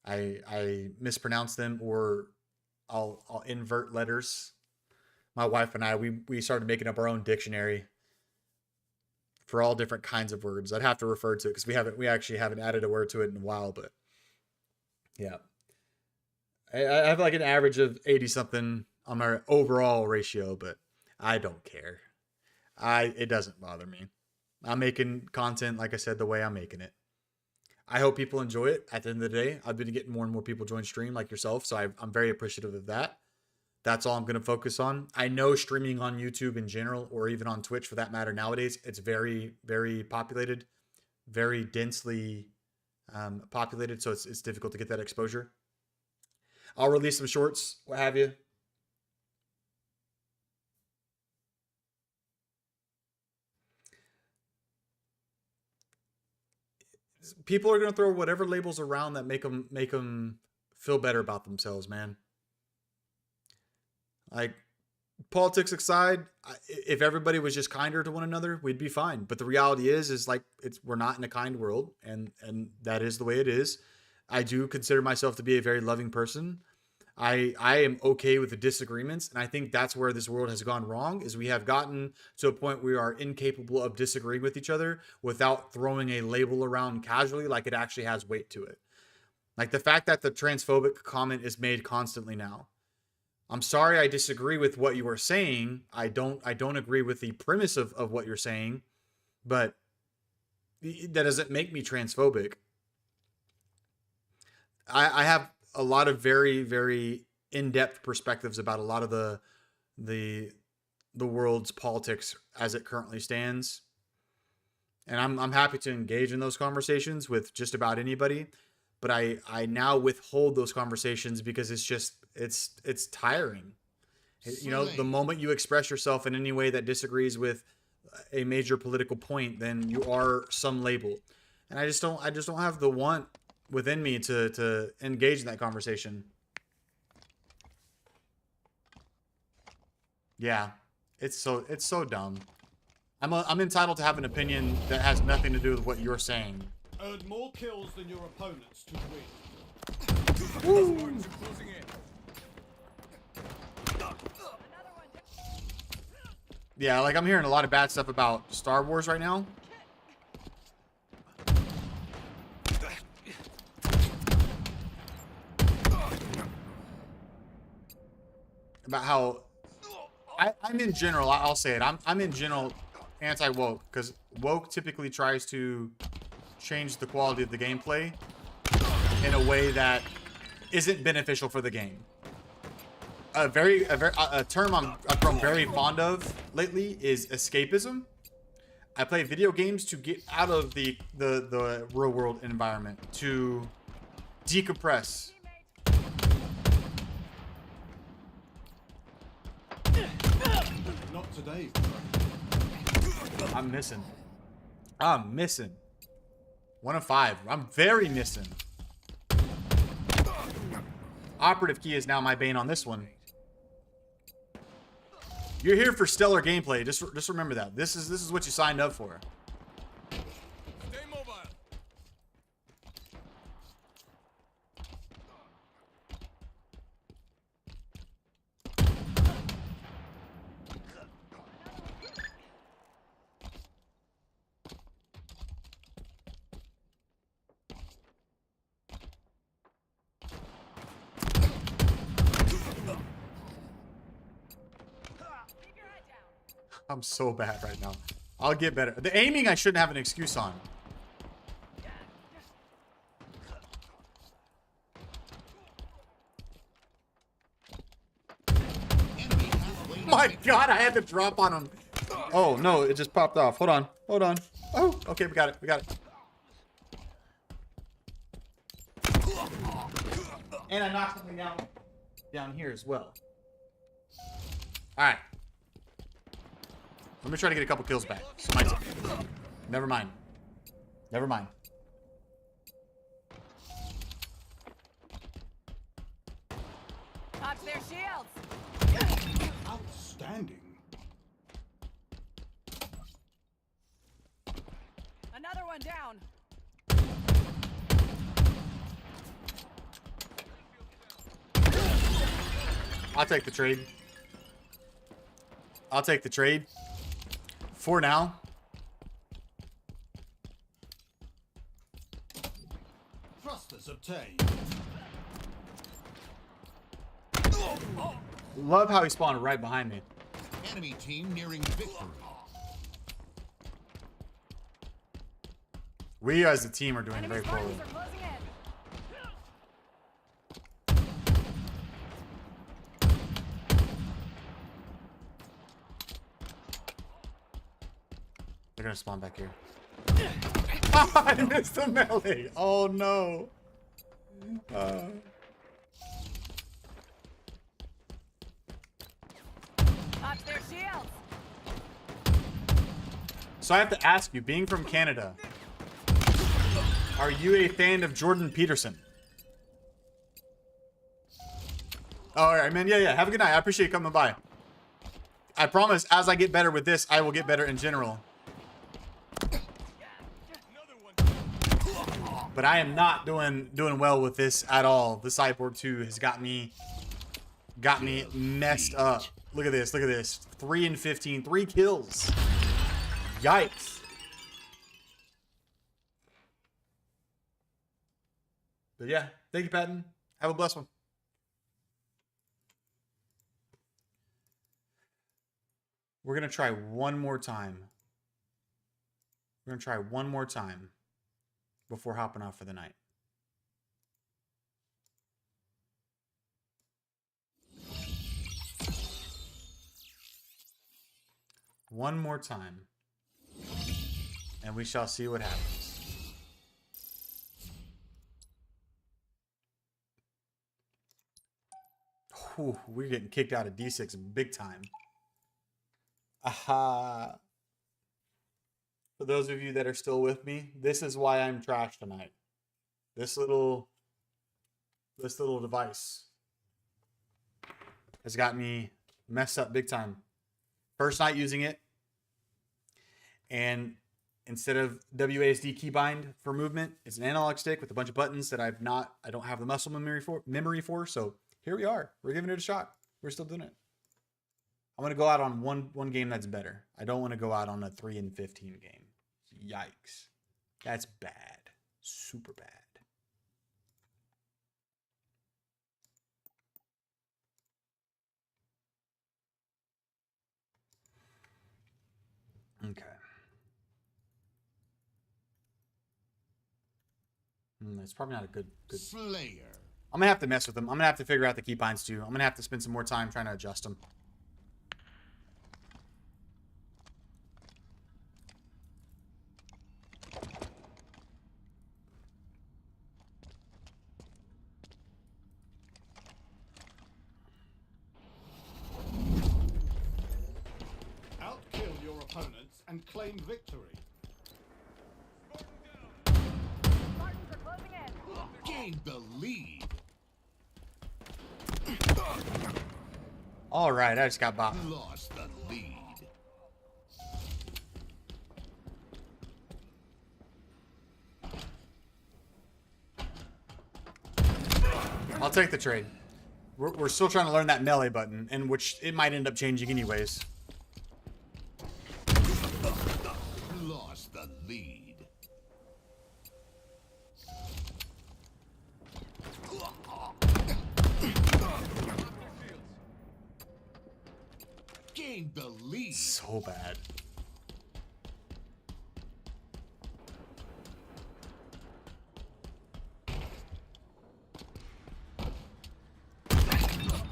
I mispronounce them, or I'll invert letters. My wife and I, we started making up our own dictionary for all different kinds of words. I'd have to refer to it because we actually haven't added a word to it in a while, but yeah. I have like an average of 80 something on my overall ratio, but I don't care. It doesn't bother me. I'm making content, like I said, the way I'm making it. I hope people enjoy it. At the end of the day, I've been getting more and more people join stream like yourself, so I'm very appreciative of that. That's all I'm going to focus on. I know streaming on YouTube in general, or even on Twitch for that matter nowadays, it's very, very populated, very densely populated, so it's difficult to get that exposure. I'll release some shorts, what have you. People are going to throw whatever labels around that make them feel better about themselves, man. Like, politics aside, if everybody was just kinder to one another, we'd be fine. But the reality is like, we're not in a kind world, and that is the way it is. I do consider myself to be a very loving person. I am okay with the disagreements, and I think that's where this world has gone wrong, is we have gotten to a point where we are incapable of disagreeing with each other without throwing a label around casually like it actually has weight to it. Like the fact that the transphobic comment is made constantly now. I'm sorry I disagree with what you are saying. I don't agree with the premise of what you're saying, but that doesn't make me transphobic. I have a lot of very, very in-depth perspectives about a lot of the world's politics as it currently stands. And I'm happy to engage in those conversations with just about anybody. But I now withhold those conversations because it's tiring. You know, the moment you express yourself in any way that disagrees with a major political point, then you are some label. And I just don't have the want within me to engage in that conversation. Yeah, it's so dumb. I'm entitled to have an opinion that has nothing to do with what you're saying. Earn more kills than your opponents to win. Spartans are closing in. Yeah, like I'm hearing a lot of bad stuff about Star Wars right now. About how I'm in general, I'll say it, I'm in general anti-woke, because woke typically tries to change the quality of the gameplay in a way that isn't beneficial for the game. A term I'm grown very fond of lately is escapism. I play video games to get out of the real world environment, to decompress. Not today. I'm missing. 1 of 5. I'm very missing. Operative key is now my bane on this one. You're here for stellar gameplay. Just remember that. This is what you signed up for. Stay mobile. I'm so bad right now. I'll get better. The aiming I shouldn't have an excuse on. My God, I had to drop on him. Oh no, it just popped off. Hold on. Hold on. Oh, okay, we got it. We got it. And I knocked something down here as well. Alright. Let me try to get a couple kills back. Never mind. Never mind. Touch their shields. Outstanding. Another one down. I'll take the trade. I'll take the trade. For now. Thrusters obtained. Love how he spawned right behind me. Enemy team nearing victory. We as a team are doing very Enemy poorly. Spartans are closing in. They're gonna spawn back here. I missed the melee. Oh no. Touch their shields. So I have to ask you, being from Canada, are you a fan of Jordan Peterson? All right, man. Yeah. Have a good night. I appreciate you coming by. I promise, as I get better with this, I will get better in general. But I am not doing well with this at all. The Cyborg 2 has got me messed up. Look at this. Look at this. 3 and 15. 3 kills. Yikes. But yeah, thank you, Patton. Have a blessed one. We're going to try one more time. We're going to try one more time before hopping off for the night. One more time. And we shall see what happens. Whew, we're getting kicked out of D6 big time. Aha. For those of you that are still with me, this is why I'm trash tonight. This little device has got me messed up big time. First night using it, and instead of WASD keybind for movement, it's an analog stick with a bunch of buttons that I don't have the muscle memory for. So here we are. We're giving it a shot. We're still doing it. I'm gonna go out on one game that's better. I don't want to go out on a 3 and 15 game. Yikes. That's bad. Super bad. Okay. It's probably not a good. Slayer. I'm gonna have to mess with them. I'm gonna have to figure out the keybinds too. I'm gonna have to spend some more time trying to adjust them. Outkill your opponents and claim victory. Gained the lead. All right, I just got bopped. Lost the lead. I'll take the trade. We're still trying to learn that melee button, and which it might end up changing anyways. Lost the lead. Gained the lead. So bad.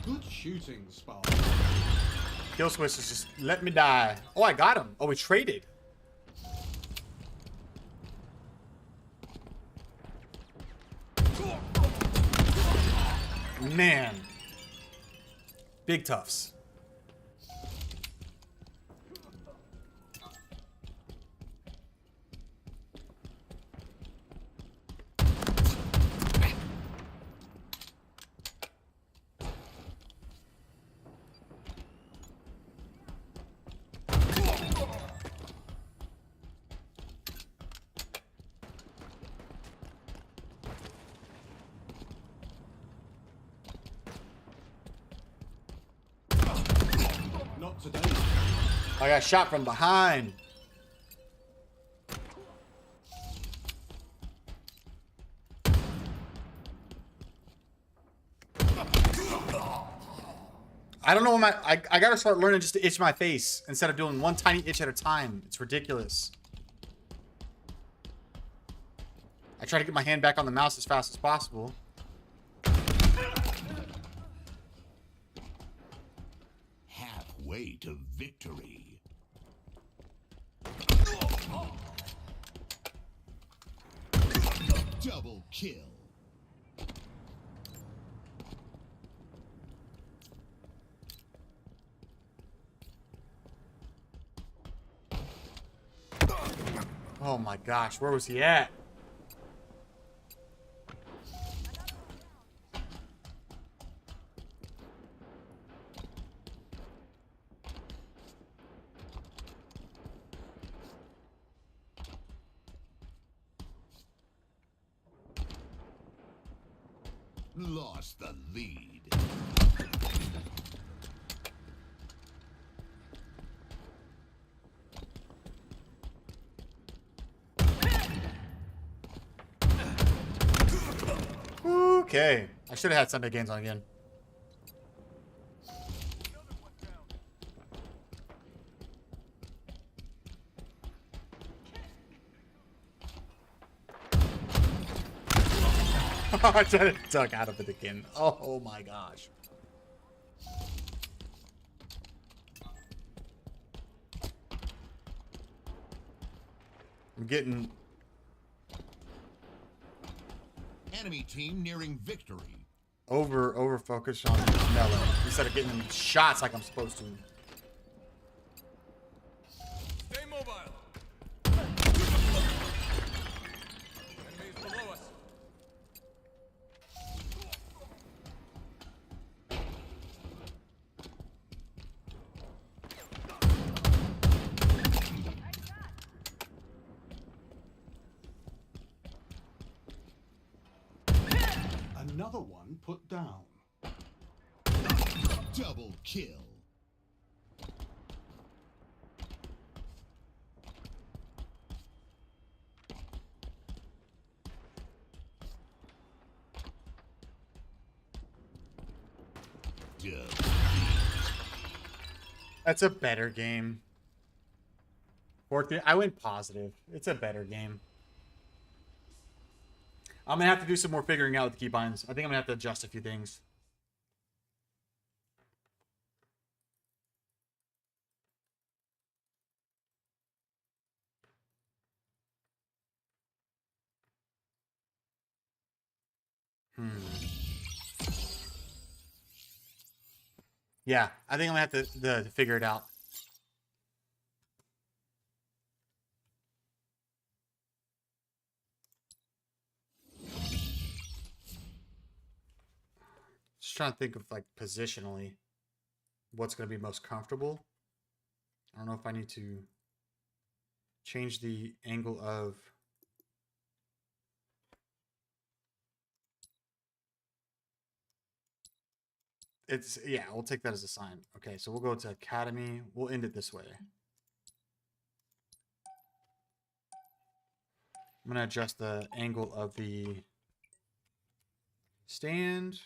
Good shooting, Spark. Kill switch is just let me die. Oh, I got him. Oh, we traded. Man. Big toughs. Not today. I got shot from behind. I don't know what I gotta start learning just to itch my face instead of doing one tiny itch at a time. It's ridiculous. I try to get my hand back on the mouse as fast as possible. Halfway to victory. Double kill. Oh my gosh, where was he at? Lost the lead. Okay. I should have had Sunday games on again. I tried to duck out of it again. Oh my gosh. I'm getting... Enemy team nearing victory. over focused on melee instead of getting shots like I'm supposed to. Stay mobile. Enemies below us. Another one put down. Double kill. That's a better game. Fourth game, I went positive. It's a better game. I'm gonna have to do some more figuring out with the keybinds. I think I'm gonna have to adjust a few things. Yeah, I think I'm gonna have to figure it out. trying to think of like positionally what's going to be most comfortable. I don't know if I need to change the angle of it's, yeah, we'll take that as a sign. Okay, so we'll go to Academy. We'll end it this way. I'm going to adjust the angle of the stand.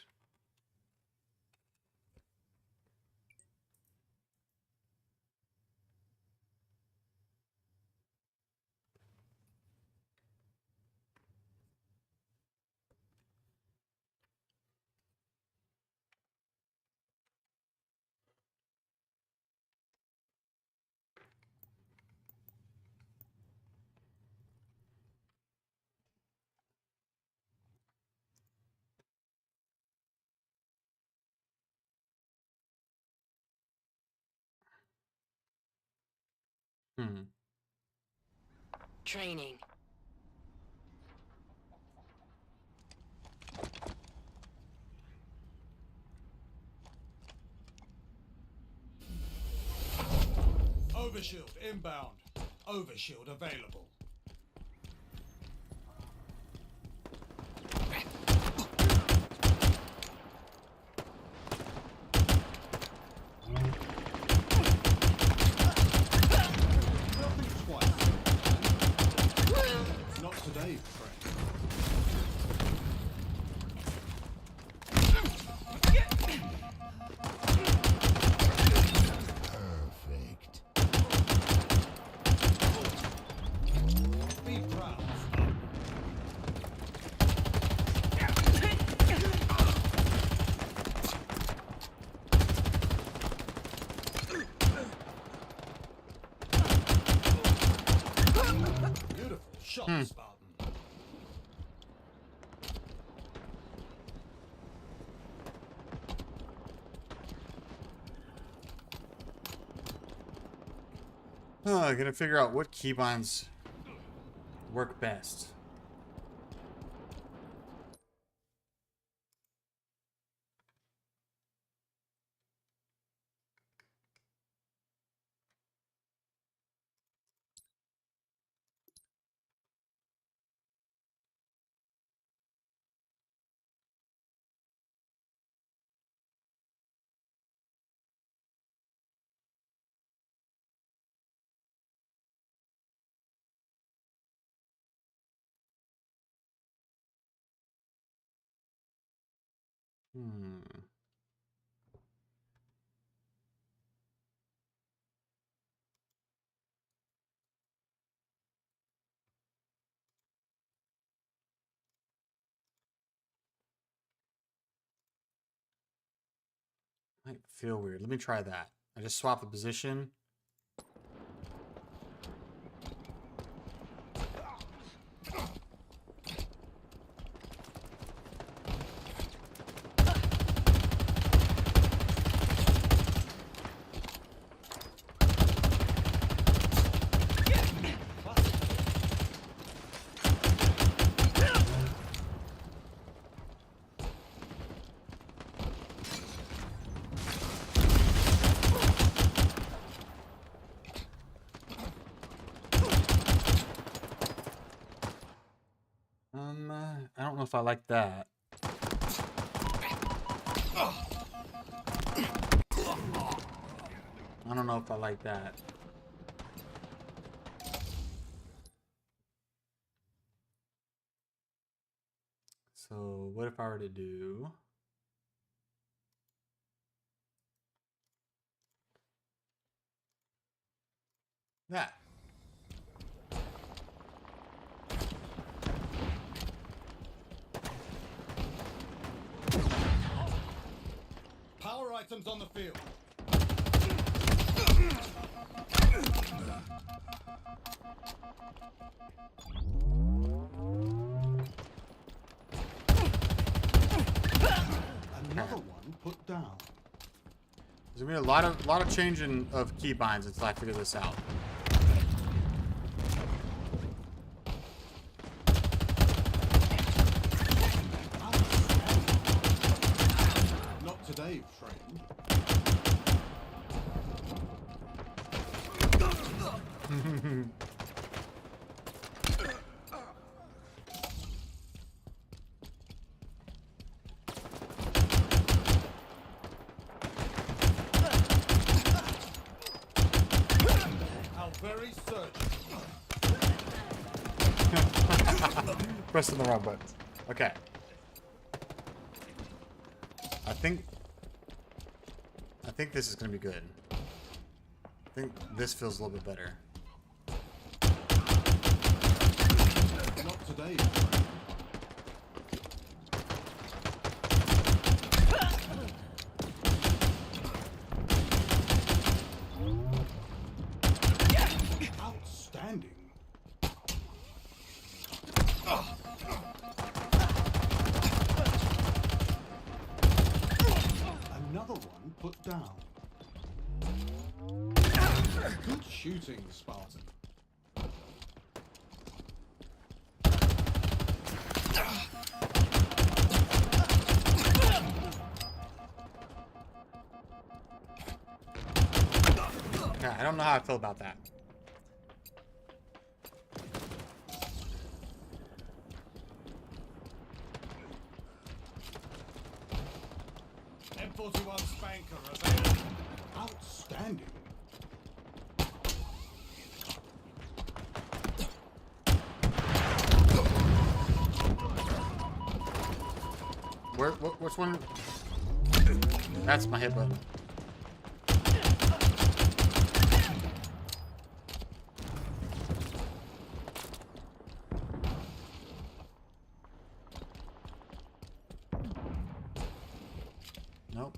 Training. Overshield inbound. Overshield available. Nothing twice. Not today, friend. Perfect. Be proud. Beautiful shot, Spartan. I gotta figure out what keybinds work best. Might feel weird. Let me try that. I just swap the position. I don't know if I like that. I don't know if I like that. So what if I were to do that? Power items on the field. Another one put down. There's gonna be a lot of changing of keybinds until I figure this out. Not Pressing the wrong buttons. Okay. I think this is gonna be good. I think this feels a little bit better. Not today. Outstanding. Another one put down. Good shooting, Spartan. Yeah, I don't know how I feel about that. M41 Spanker available. Outstanding. Which one? That's my hit button. Nope.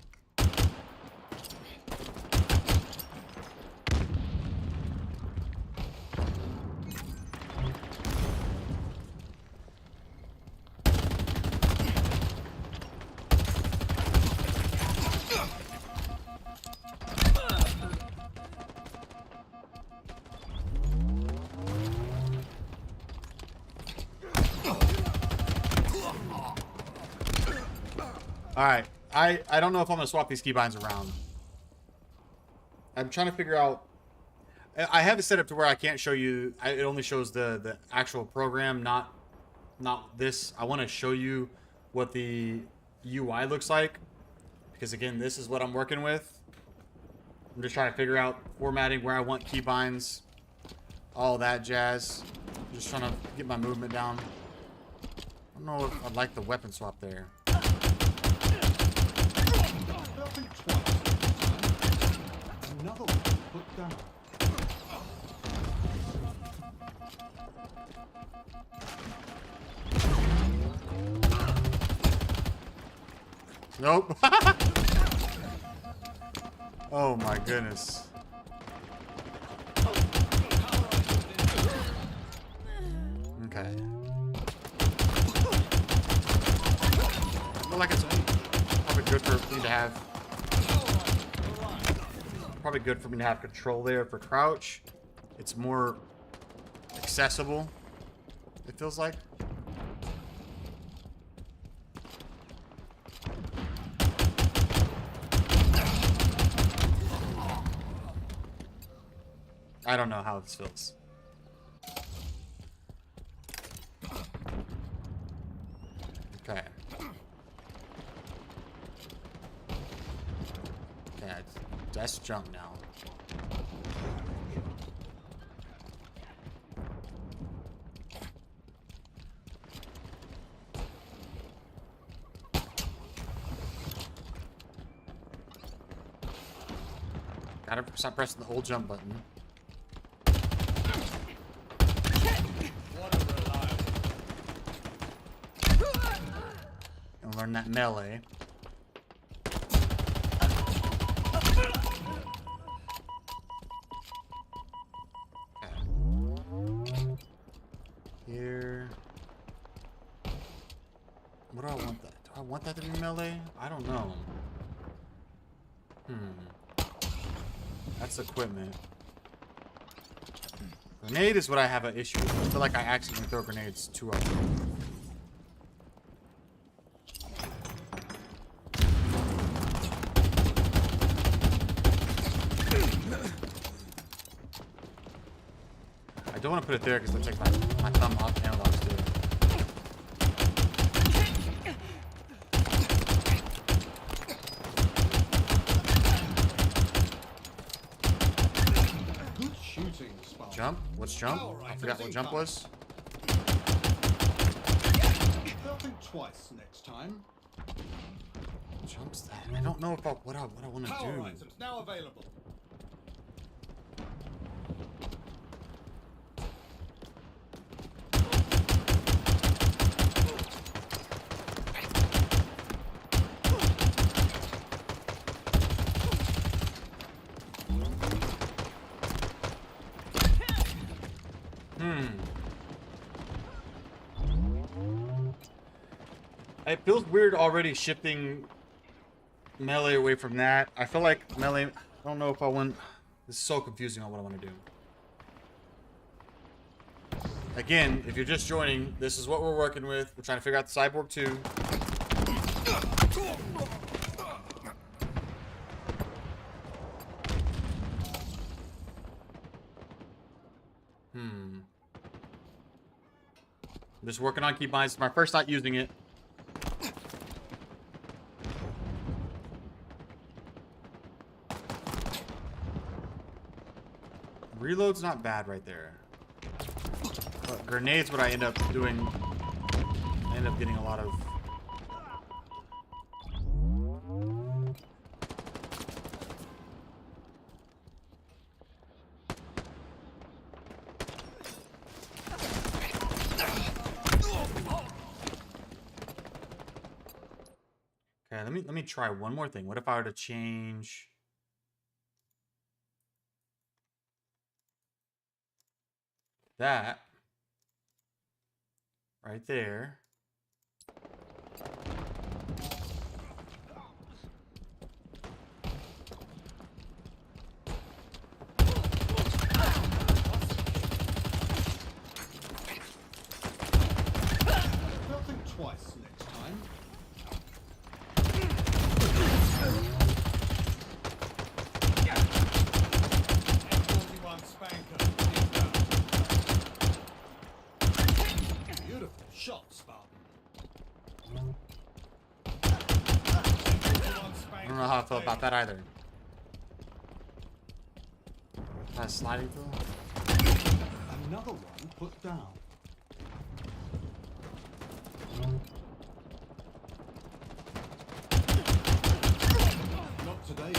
Alright, I don't know if I'm going to swap these keybinds around. I'm trying to figure out... I have it set up to where I can't show you... It only shows the actual program, not this. I want to show you what the UI looks like. Because again, this is what I'm working with. I'm just trying to figure out formatting, where I want keybinds. All that jazz. Just trying to get my movement down. I don't know if I'd like the weapon swap there. Another one put down. Nope. Oh my goodness. Okay. I feel like it's probably good for me to have. Probably good for me to have control there for crouch. It's more accessible, it feels like. I don't know how this feels. Okay. Okay, that's jump now. Gotta stop pressing the old jump button. And learn that melee. Okay. Here. What do I want that? Do I want that to be melee? I don't know. That's equipment. Grenade is what I have an issue with. I feel like I accidentally throw grenades too often. I don't want to put it there because it'll take my thumb off the analogs to it. Good shooting, Spartan. Jump? What's jump? I forgot what jump was. twice next time. Jumps that. I don't know about what I want to Power do. items now available. It feels weird already shifting melee away from that. I feel like melee. I don't know if I want. This is so confusing on what I want to do. Again, if you're just joining, this is what we're working with. We're trying to figure out the Cyborg 2. I'm just working on keybinds. It's my first night using it. Reload's not bad right there. But grenades, what I end up doing, I end up getting a lot of. Okay, let me try one more thing. What if I were to change that right there? They'll think twice next time. M41 Spanker. Beautiful shot, Spartan. I don't know how I feel about that either. That sliding through? Another one put down. Not today.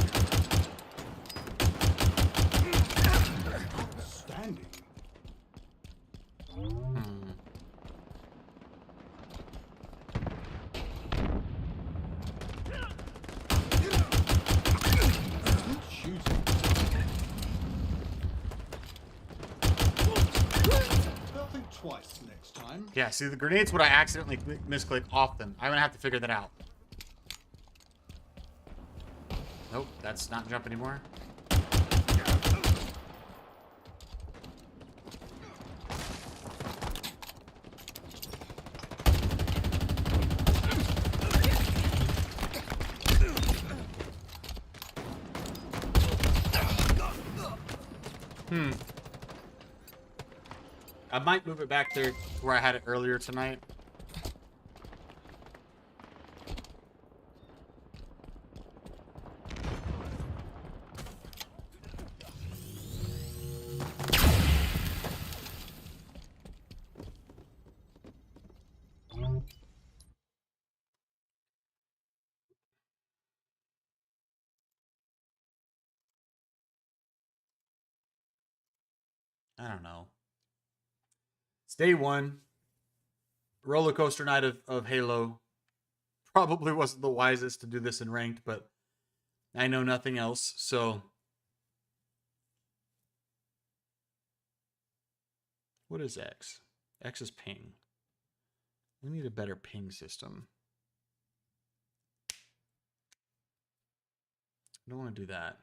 Outstanding. Good shooting. They'll think twice next time. Yeah, see, the grenades would I accidentally misclick off them. I'm gonna have to figure that out. Nope, that's not jump anymore. I might move it back there where I had it earlier tonight. I don't know. It's day one. Roller coaster night of Halo. Probably wasn't the wisest to do this in ranked, but I know nothing else, so. What is X? X is ping. We need a better ping system. I don't want to do that.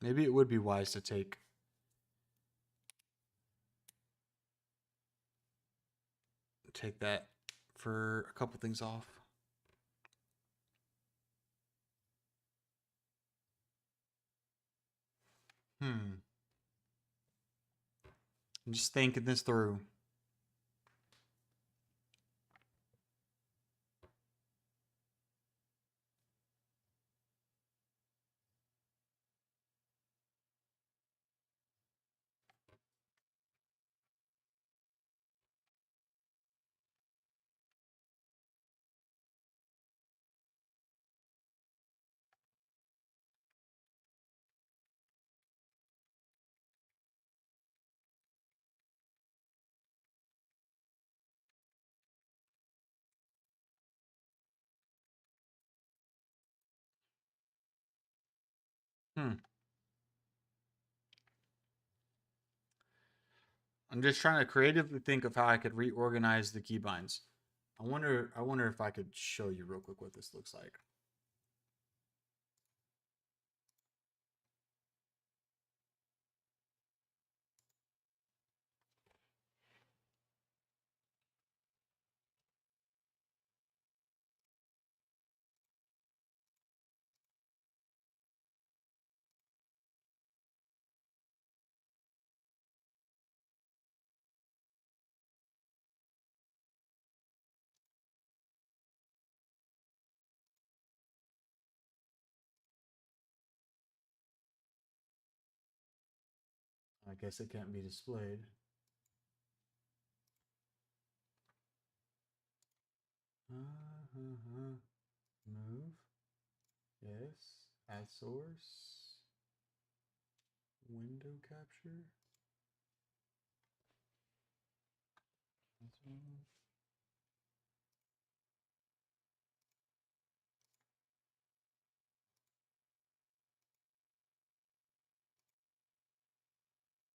Maybe it would be wise to take that for a couple things off. I'm just thinking this through. I'm just trying to creatively think of how I could reorganize the keybinds. I wonder if I could show you real quick what this looks like. I guess it can't be displayed. Move. Yes. Add source. Window capture.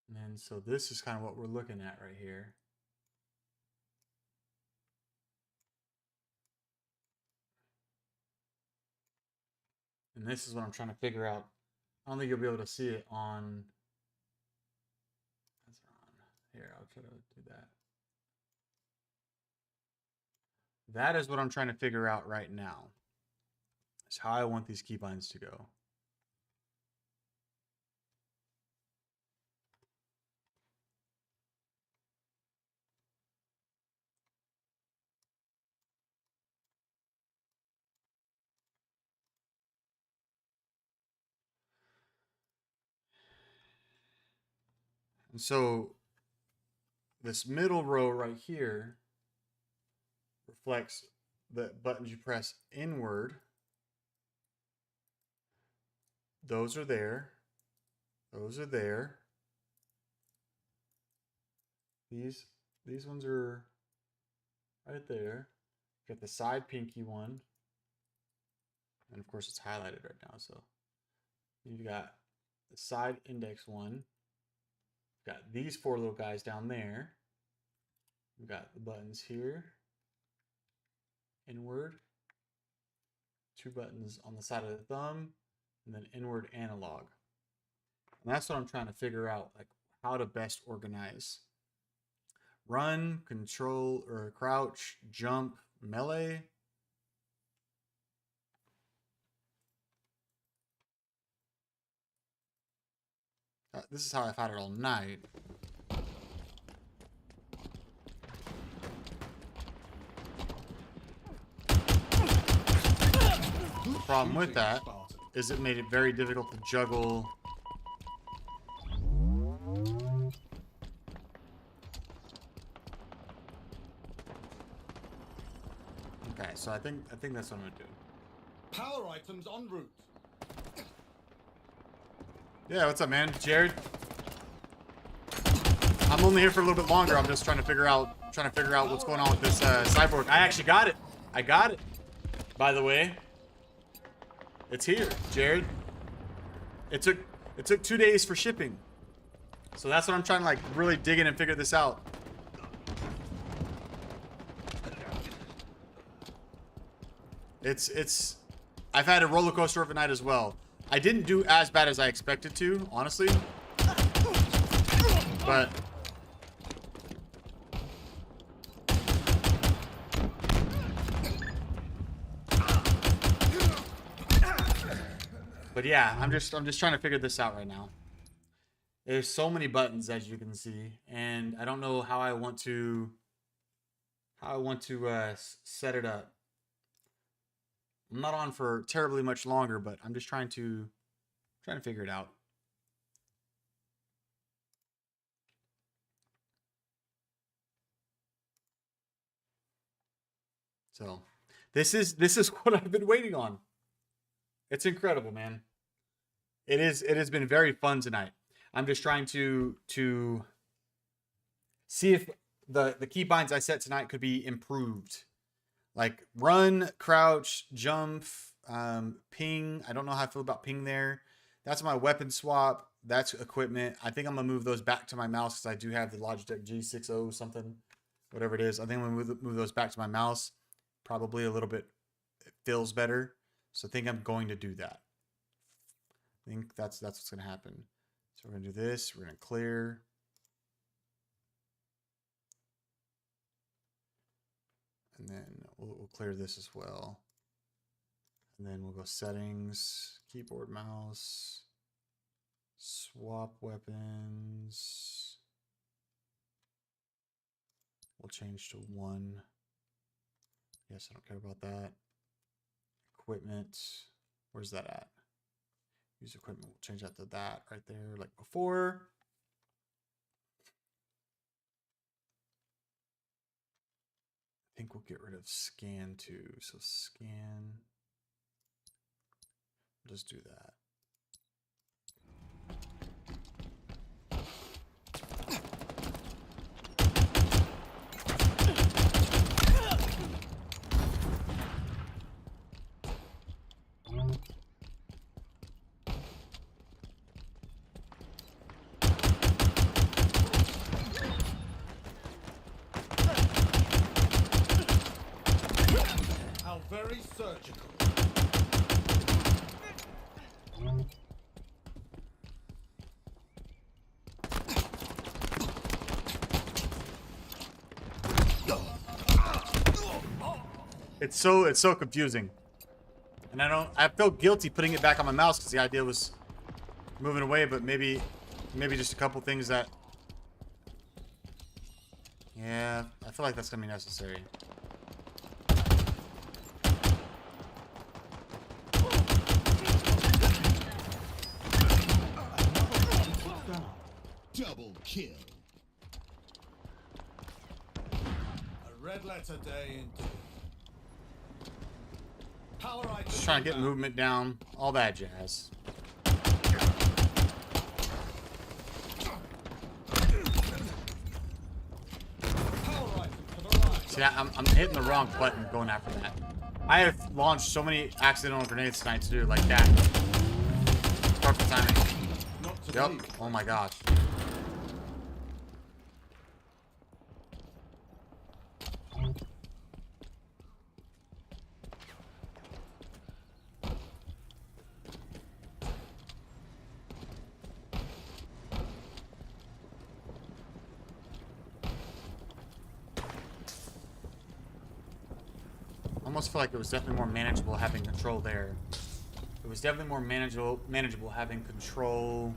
And then, so this is kind of what we're looking at right here. And this is what I'm trying to figure out. I don't think you'll be able to see it on Azeron. Here, I'll try to do that. That is what I'm trying to figure out right now. Is how I want these keybinds to go. And so this middle row right here reflects the buttons you press inward. Those are there. Those are there. These ones are right there. Got the side pinky one. And of course it's highlighted right now, so you've got the side index one. Got these four little guys down there. We've got the buttons here. Inward. Two buttons on the side of the thumb. And then inward analog. And that's what I'm trying to figure out, like how to best organize. Run, control, or crouch, jump, melee. This is how I've had it all night. The problem with that is it made it very difficult to juggle. Okay, so I think that's what I'm gonna do. Power items en route. Yeah, what's up, man? Jared? I'm only here for a little bit longer. I'm just trying to figure out what's going on with this cyborg. I actually got it. I got it. By the way, it's here, Jared. It took 2 days for shipping. So that's what I'm trying to like really dig in and figure this out. I've had a roller coaster of a night as well. I didn't do as bad as I expected to, honestly. But yeah, I'm just trying to figure this out right now. There's so many buttons, as you can see, and I don't know how I want to set it up. I'm not on for terribly much longer, but I'm just trying to figure it out. So this is what I've been waiting on. It's incredible, man. It has been very fun tonight. I'm just trying to see if the keybinds I set tonight could be improved. Like run, crouch, jump, ping. I don't know how I feel about ping there. That's my weapon swap. That's equipment. I think I'm gonna move those back to my mouse because I do have the Logitech G60 something, whatever it is. I think I'm gonna move those back to my mouse. Probably a little bit, it feels better. So I think I'm going to do that. I think that's what's gonna happen. So we're gonna do this. We're gonna clear. And then we'll clear this as well. And then we'll go settings, keyboard, mouse, swap weapons. We'll change to 1. Yes, I don't care about that. Equipment, where's that at? Use equipment, we'll change that to that right there like before. I think we'll get rid of scan too. So scan, just do that. How very surgical. It's so confusing. And I feel guilty putting it back on my mouse because the idea was moving away, but maybe just a couple things that, yeah, I feel like that's gonna be necessary. Double kill. A red letter day indeed. Power items. Just trying to get movement down, all that jazz. Power items to the right. See, I'm hitting the wrong button going after that. I have launched so many accidental grenades tonight too, like that. Perfect timing. Not to Yep. me. Oh my gosh. Almost feel like it was definitely more manageable having control there. It was definitely more manageable having control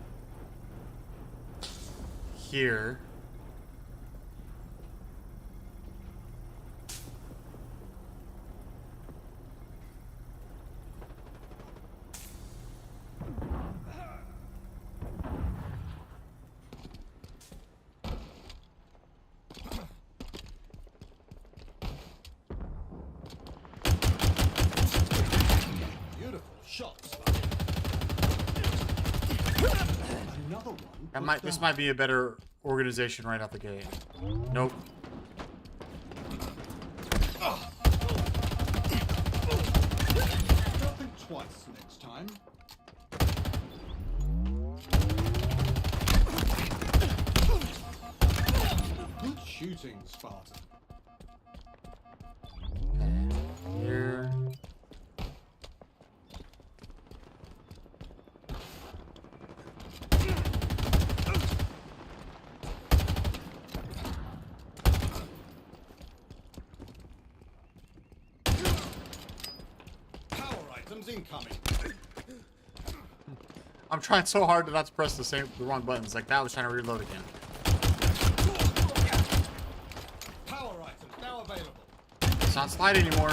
here. Beautiful shots. Another one. This might be a better organization right out the gate. Nope. Don't think twice next time. Good shooting, Spartan. Here. Power items incoming. I'm trying so hard to not to press the wrong buttons. Like that, I was trying to reload again. Power items now available. It's not sliding anymore.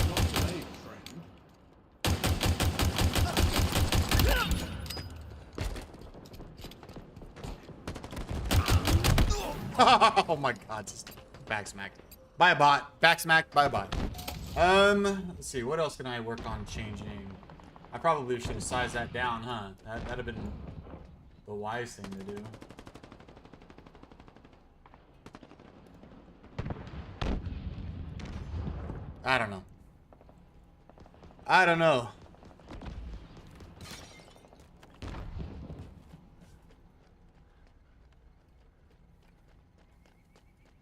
Not today, friend. Oh my god, just back smacked. By a bot. Back smacked by a bot. Let's see, what else can I work on changing? I probably should have sized that down, huh? That'd have been the wise thing to do. I don't know. I don't know.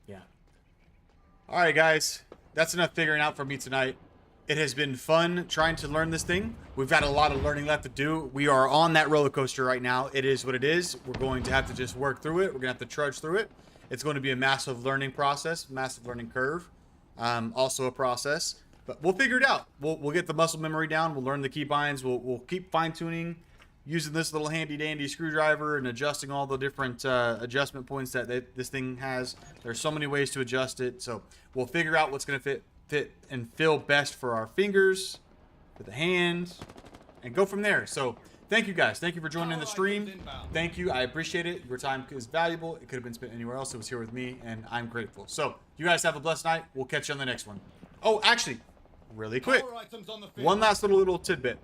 Yeah. Alright, guys. That's enough figuring out for me tonight. It has been fun trying to learn this thing. We've got a lot of learning left to do. We are on that roller coaster right now. It is what it is. We're going to have to just work through it. We're going to have to trudge through it. It's going to be a massive learning process, massive learning curve. Also a process. But we'll figure it out. We'll get the muscle memory down. We'll learn the keybinds. We'll keep fine-tuning, using this little handy-dandy screwdriver and adjusting all the different adjustment points that this thing has. There's so many ways to adjust it. So we'll figure out what's going to fit and feel best for our fingers, for the hand, and go from there. So thank you guys. Thank you for joining the stream. Thank you. I appreciate it. Your time is valuable. It could have been spent anywhere else. It was here with me, and I'm grateful. So you guys have a blessed night. We'll catch you on the next one. Oh, actually, really quick, one last little tidbit.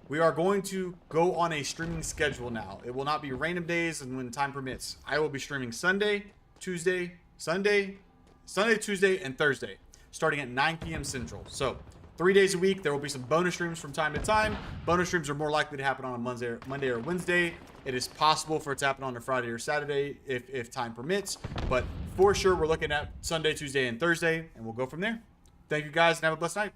We are going to go on a streaming schedule now. It will not be random days and when time permits. I will be streaming Sunday, Tuesday, Tuesday, and Thursday, starting at 9 p.m. Central. So 3 days a week. There will be some bonus streams from time to time. Bonus streams are more likely to happen on a Monday or Wednesday. It is possible for it to happen on a Friday or Saturday if time permits. But for sure, we're looking at Sunday, Tuesday, and Thursday, and we'll go from there. Thank you guys, and have a blessed night.